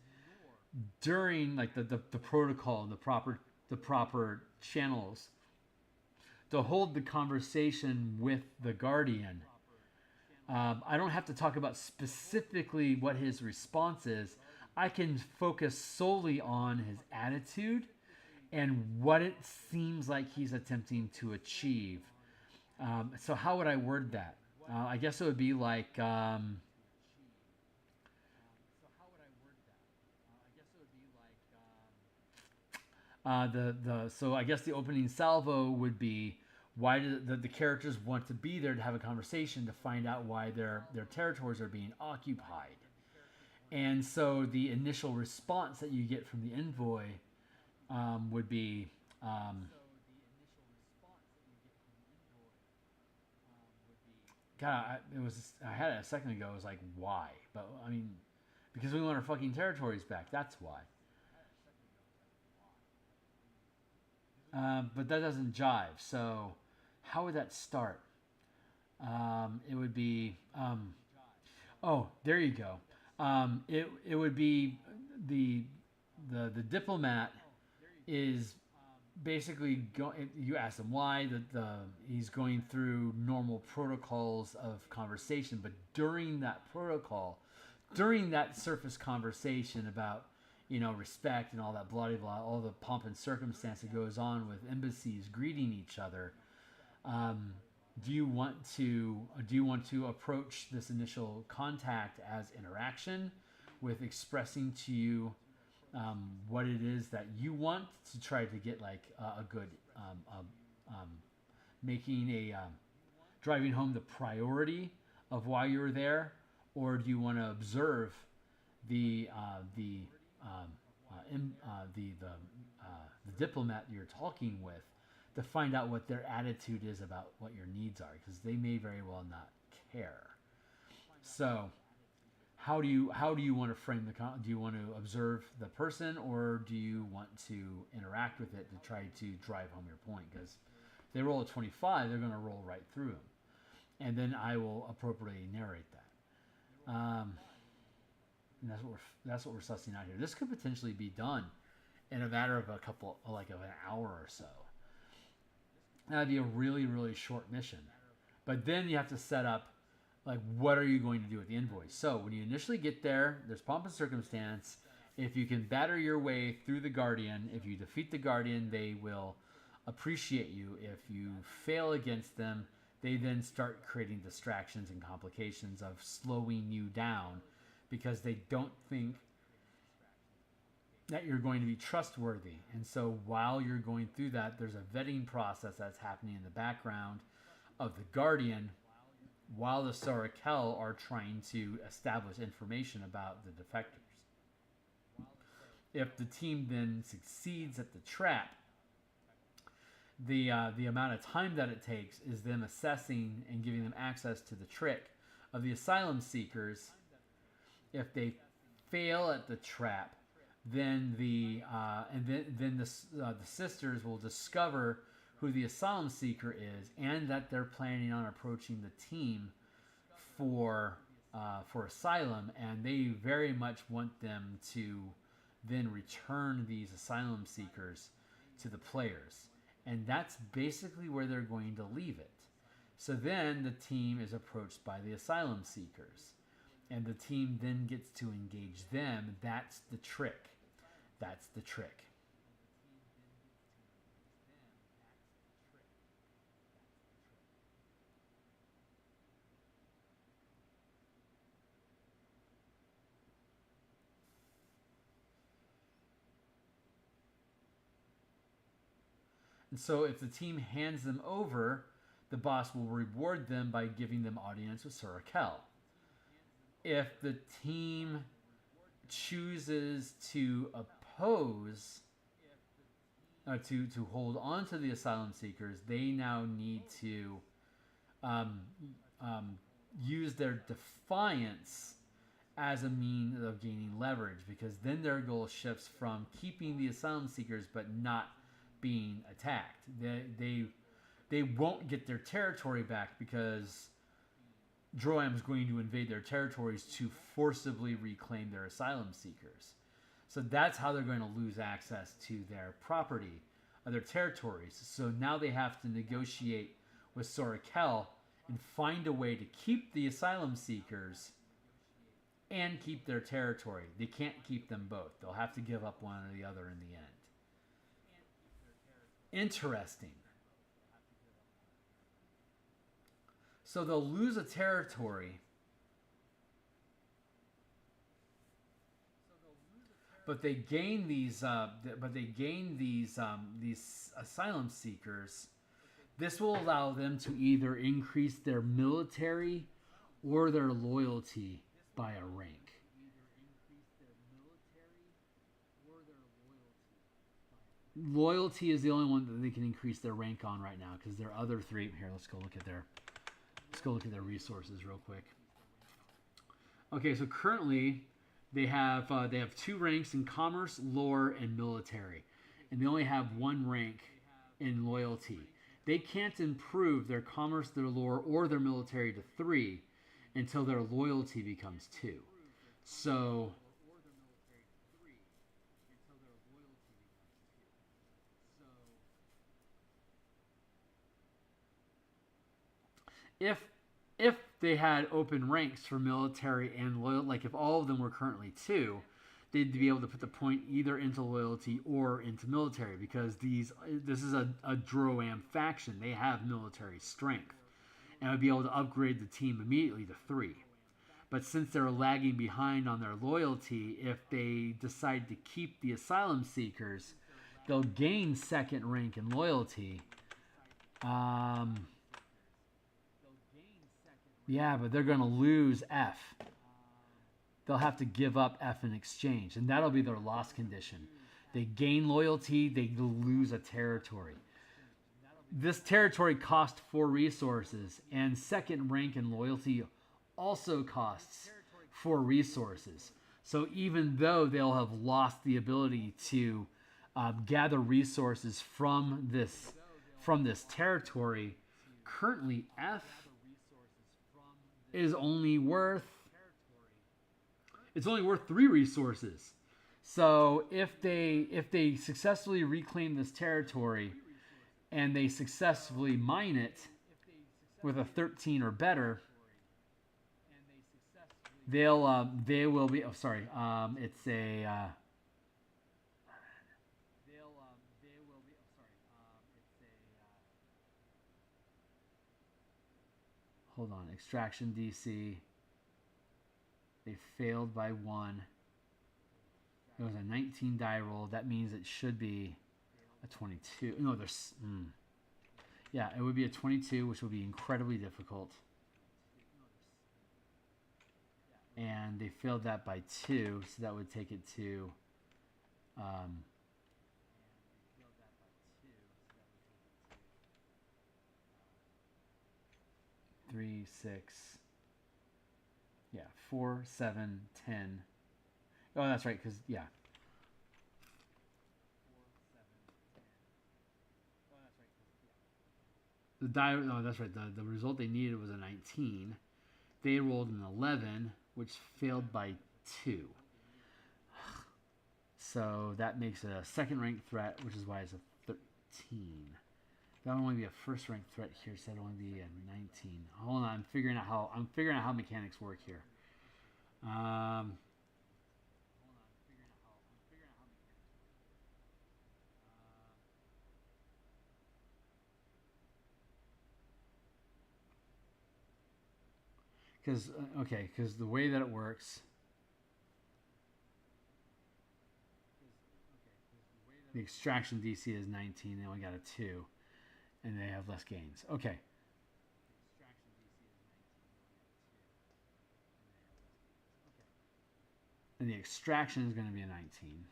during, like, the protocol and the proper channels to hold the conversation with the Guardian. I don't have to talk about specifically what his response is. I can focus solely on his attitude and what it seems like he's attempting to achieve. So how would I word that? I guess it would be like... so I guess the opening salvo would be, why do the characters want to be there to have a conversation to find out why their territories are being occupied. And so the initial response that you get from the envoy would be God, I had it a second ago. It was like, why? But I mean, because we want our fucking territories back. That's why. But that doesn't jive. So how would that start? It would be, oh, there you go. It would be the diplomat is basically you ask him why he's going through normal protocols of conversation, but during that surface conversation about, you know, respect and all that blah blah blah, all the pomp and circumstance that goes on with embassies greeting each other. Do you want to approach this initial contact as interaction, with expressing to you what it is that you want to try to get, like a good making a driving home the priority of why you're there, or do you want to observe the diplomat you're talking with to find out what their attitude is about what your needs are, because they may very well not care. So how do you want to frame do you want to observe the person, or do you want to interact with it to try to drive home your point? Because if they roll a 25, they're going to roll right through them, and then I will appropriately narrate that. And that's what we're sussing out here. This could potentially be done in a matter of an hour or so. That'd be a really, really short mission. But then you have to set up, like, what are you going to do with the envoy? So when you initially get there, there's pomp and circumstance. If you can batter your way through the Guardian, if you defeat the Guardian, they will appreciate you. If you fail against them, they then start creating distractions and complications of slowing you down, because they don't think that you're going to be trustworthy. And so while you're going through that, there's a vetting process that's happening in the background of the Guardian, while the Sorakel are trying to establish information about the defectors. If the team then succeeds at the trap, the amount of time that it takes is them assessing and giving them access to the trick of the asylum seekers. If they fail at the trap, then the sisters will discover who the asylum seeker is, and that they're planning on approaching the team for for Asylum, and they very much want them to then return these Asylum Seekers to the players. And that's basically where they're going to leave it. So then the team is approached by the Asylum Seekers, and the team then gets to engage them. That's the trick. That's the trick. And so if the team hands them over, the boss will reward them by giving them audience with Surakel. If the team chooses to oppose, to hold on to the Asylum Seekers, they now need to use their defiance as a means of gaining leverage, because then their goal shifts from keeping the Asylum Seekers but not being attacked. They won't get their territory back because Droam is going to invade their territories to forcibly reclaim their Asylum Seekers. So that's how they're going to lose access to their property, their territories. So now they have to negotiate with Surakel and find a way to keep the Asylum Seekers and keep their territory. They can't keep them both. They'll have to give up one or the other in the end. Interesting. So they'll lose a territory, but they gain these. These Asylum Seekers. This will allow them to either increase their military or their loyalty by a rank. Loyalty is the only one that they can increase their rank on right now, because their other three. Here, let's go look at their resources real quick. Okay, so currently they have 2 ranks in commerce, lore, and military, and they only have 1 rank in loyalty. They can't improve their commerce, their lore, or their military to 3 until their loyalty becomes 2. So if they had open ranks for military and loyal, like if all of them were currently 2, they'd be able to put the point either into loyalty or into military, because this is a Droam faction. They have military strength, and I'd be able to upgrade the team immediately to 3. But since they're lagging behind on their loyalty, if they decide to keep the Asylum Seekers, they'll gain 2nd rank in loyalty. Yeah, but they're going to lose F. They'll have to give up F in exchange, and that'll be their loss condition. They gain loyalty, they lose a territory. This territory costs 4 resources, and 2nd rank in loyalty also costs 4 resources. So even though they'll have lost the ability to gather resources from this territory, currently F is only worth 3 resources. So if they successfully reclaim this territory and they successfully mine it with a 13 or better, they will be. Oh, sorry. It's a. Hold on. Extraction DC. They failed by 1. It was a 19 die roll. That means it should be a 22. No, there's. Yeah, it would be a 22, which would be incredibly difficult. And they failed that by 2, so that would take it to 3, 6, yeah, 4, 7, 10. Oh, that's right, because, yeah. The die, no, that's right. The result they needed was a 19. they rolled an 11, which failed by 2. So that makes it a second rank threat, which is why it's a 13. That would only be a first rank threat here, so that'd only be a 19. Hold on, I'm figuring out how mechanics work here. Because the way that it works, the extraction DC is 19. They only got a 2, and they have less gains. Okay. And the extraction is going to be a 19.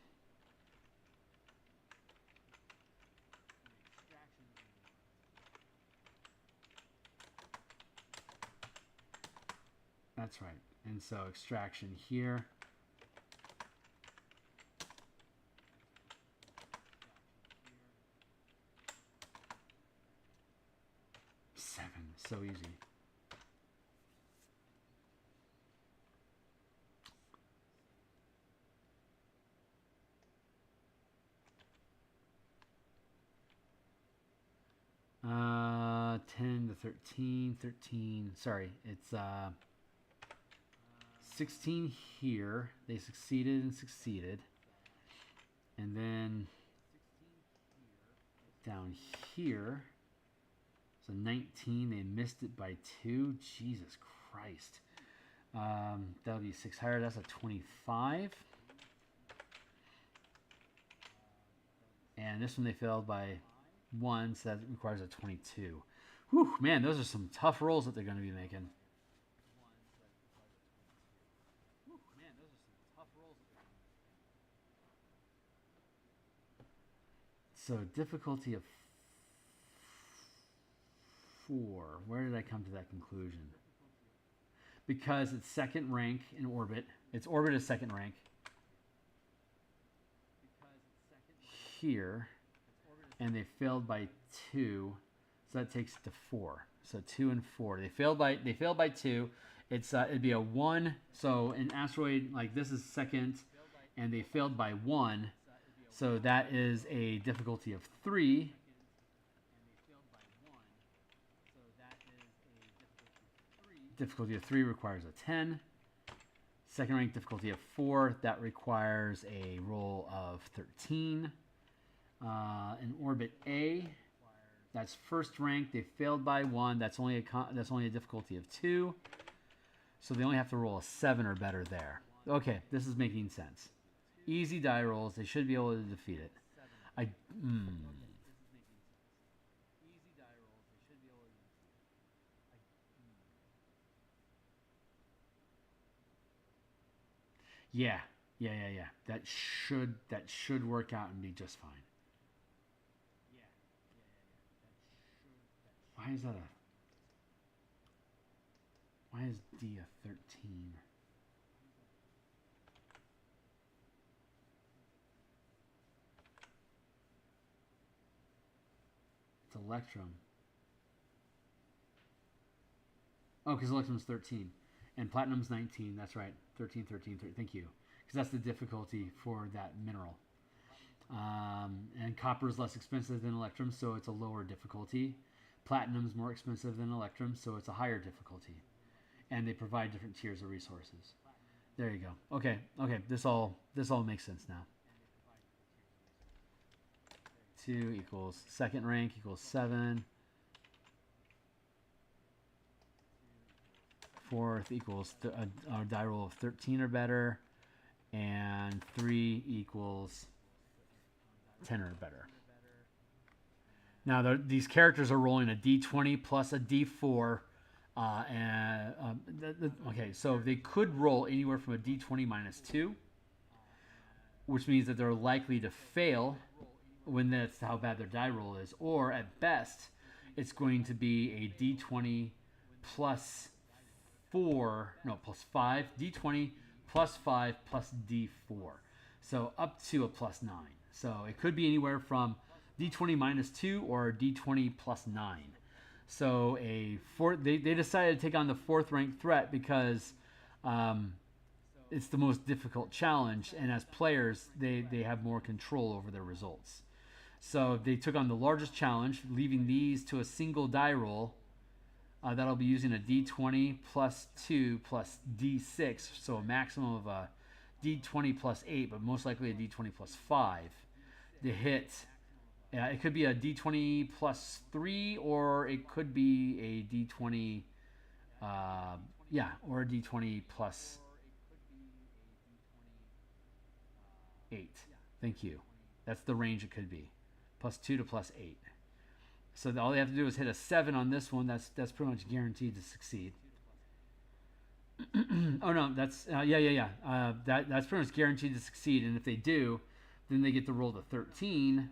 That's right. And so extraction here. So easy. Uh, 10 to 13, 13. Sorry, it's 16 here. They succeeded and succeeded. And then down here, so 19, they missed it by 2. Jesus Christ. That'll be 6 higher. That's a 25. And this one they failed by 1, so that requires a 22. Whew, man, those are some tough rolls that they're going to be making. So difficulty of 4. Where did I come to that conclusion? Because it's second rank in orbit. Its orbit is second rank. Here. And they failed by 2. So that takes it to 4. So 2 and 4. They failed by 2. It's it'd be a 1. So in Asteroid, like this is second, and they failed by 1. So that is a difficulty of 3. Difficulty of 3 requires a 10. Second rank difficulty of 4, that requires a roll of 13. In orbit A, that's first rank. They failed by 1. That's only a difficulty of 2. So they only have to roll a 7 or better there. Okay, this is making sense. Easy die rolls. They should be able to defeat it. Yeah. That should work out and be just fine. Why is D a 13? It's Electrum. Oh, because Electrum's 13. And Platinum's 19. That's right. 13, 13, 13. Thank you. Because that's the difficulty for that mineral. And copper is less expensive than Electrum, so it's a lower difficulty. Platinum's more expensive than Electrum, so it's a higher difficulty. And they provide different tiers of resources. There you go. Okay. This all makes sense now. 2 equals second rank equals 7. Fourth equals a die roll of 13 or better. And 3 equals 10 or better. Now these characters are rolling a d20 plus a d4. Okay, so they could roll anywhere from a d20 minus 2, which means that they're likely to fail when that's how bad their die roll is. Or at best, it's going to be a d20 plus 5, d20 plus 5 plus d4. So up to a plus 9. So it could be anywhere from d20 minus 2 or d20 plus 9. So they decided to take on the 4th ranked threat because it's the most difficult challenge, and as players, they have more control over their results. So they took on the largest challenge, leaving these to a single die roll. That'll be using a d20 plus 2 plus d6, so a maximum of a d20 plus 8, but most likely a d20 plus 5. The hit, it could be a d20 plus 3, or it could be a d20, or a d20 plus 8. Thank you. That's the range it could be. Plus 2 to plus 8. So all they have to do is hit a 7 on this one. That's pretty much guaranteed to succeed. Oh no, that's that's pretty much guaranteed to succeed. And if they do, then they get to roll the 13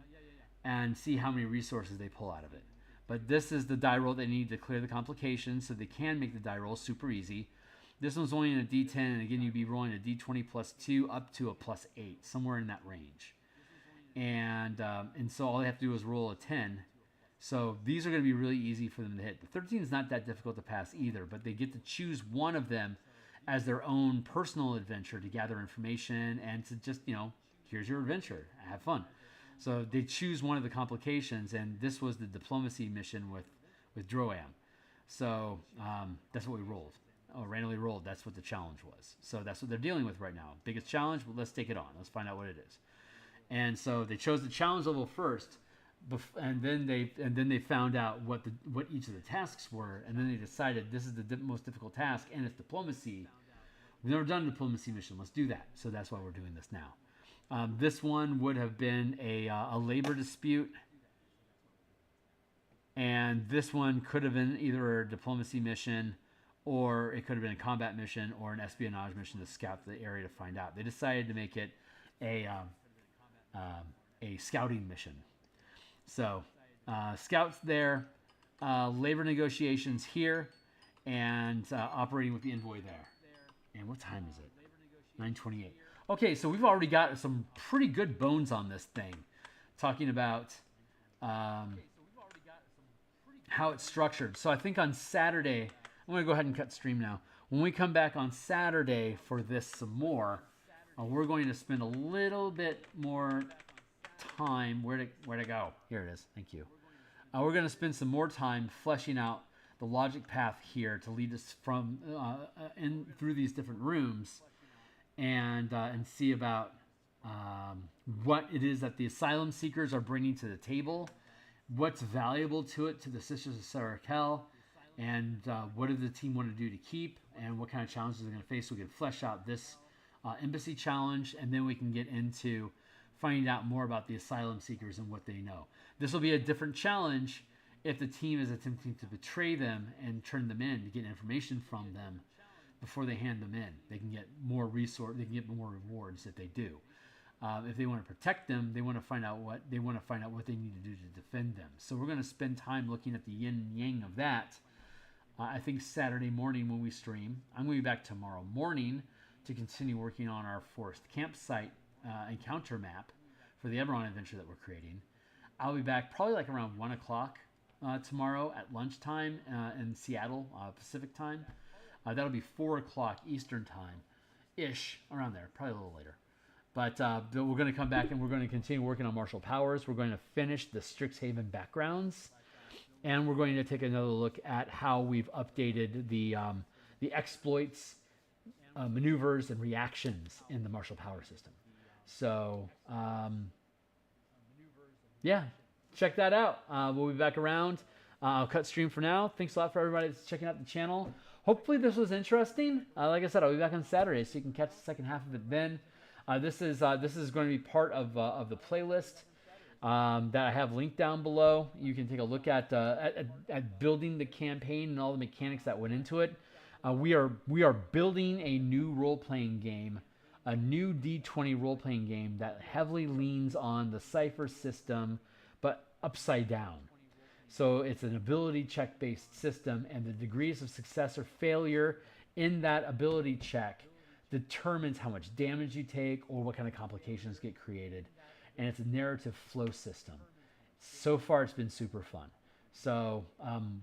and see how many resources they pull out of it. But this is the die roll they need to clear the complications, so they can make the die roll super easy. This one's only in a d10, and again, you'd be rolling a d20 plus 2 up to a plus 8, somewhere in that range. And so all they have to do is roll a 10. So these are going to be really easy for them to hit. The 13 is not that difficult to pass either, but they get to choose one of them as their own personal adventure to gather information and to just, here's your adventure, have fun. So they choose one of the complications, and this was the diplomacy mission with Droam. So that's what we rolled. Randomly rolled. That's what the challenge was. So that's what they're dealing with right now. Biggest challenge. Well, let's take it on. Let's find out what it is. And so they chose the challenge level first, and then they found out what each of the tasks were, and then they decided this is the most difficult task, and it's diplomacy. We've never done a diplomacy mission. Let's do that. So that's why we're doing this now. This one would have been a labor dispute, and this one could have been either a diplomacy mission, or it could have been a combat mission or an espionage mission to scout the area to find out. They decided to make it a scouting mission. So scouts there, labor negotiations here, and operating with the envoy there. And what time is it? 9:28. Okay, so we've already got some pretty good bones on this thing, talking about how it's structured. So I think on Saturday, I'm going to go ahead and cut stream now. When we come back on Saturday for this some more, we're going to spend a little bit more time. Where'd it go? Here it is. Thank you. We're going to spend some more time fleshing out the logic path here to lead us from through these different rooms, and see about what it is that the asylum seekers are bringing to the table, what's valuable to it to the Sisters of Sarakel, and what do the team want to do to keep, and what kind of challenges they're going to face, so we can flesh out this embassy challenge, and then we can get into finding out more about the asylum seekers and what they know. This will be a different challenge if the team is attempting to betray them and turn them in to get information from them before they hand them in. They can get more they can get more rewards if they do. If they want to protect them, they want to find out what they need to do to defend them. So we're going to spend time looking at the yin and yang of that. I think Saturday morning when we stream. I'm going to be back tomorrow morning to continue working on our forest campsite encounter map for the Eberron adventure that we're creating. I'll be back probably like around 1 o'clock tomorrow at lunchtime in Seattle Pacific time. That'll be 4 o'clock Eastern time ish, around there, probably a little later. But we're going to come back and we're going to continue working on martial powers. We're going to finish the Strixhaven backgrounds, and we're going to take another look at how we've updated the exploits, maneuvers, and reactions in the martial power system. So, yeah, check that out. We'll be back around. I'll cut stream for now. Thanks a lot for everybody that's checking out the channel. Hopefully this was interesting. Like I said, I'll be back on Saturday, so you can catch the second half of it then. This is going to be part of the playlist that I have linked down below. You can take a look at building the campaign and all the mechanics that went into it. We are building a new role-playing game, a new D20 role-playing game that heavily leans on the Cypher system, but upside down. So it's an ability check-based system, and the degrees of success or failure in that ability check determines how much damage you take or what kind of complications get created. And it's a narrative flow system. So far, it's been super fun. So I'm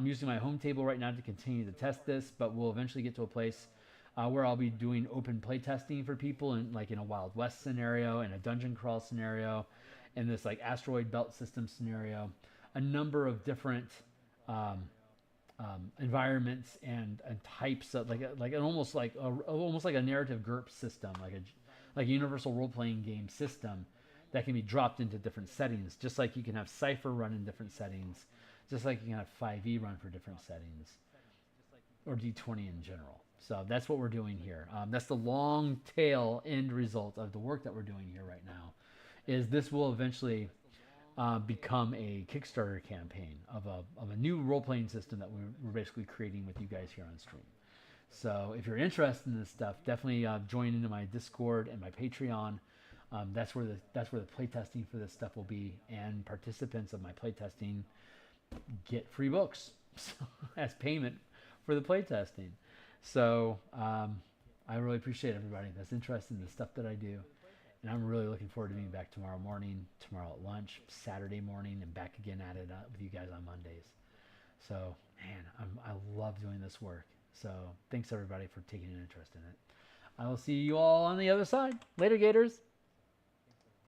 using my home table right now to continue to test this, but we'll eventually get to a place where I'll be doing open play testing for people in like in a Wild West scenario, in a dungeon crawl scenario, in this like asteroid belt system scenario, a number of different environments and types of almost like a narrative GURP system, like a universal role playing game system that can be dropped into different settings, just like you can have Cypher run in different settings, just like you can have 5e run for different settings, or D20 in general. So that's what we're doing here. That's the long tail end result of the work that we're doing here right now. Is this will eventually become a Kickstarter campaign of a new role-playing system that we're basically creating with you guys here on stream. So if you're interested in this stuff, definitely join into my Discord and my Patreon. That's where the playtesting for this stuff will be, and participants of my playtesting get free books as payment for the playtesting. So I really appreciate everybody that's interested in the stuff that I do. And I'm really looking forward to being back tomorrow morning, tomorrow at lunch, Saturday morning, and back again at it with you guys on Mondays. So, man, I love doing this work. So thanks, everybody, for taking an interest in it. I will see you all on the other side. Later, Gators.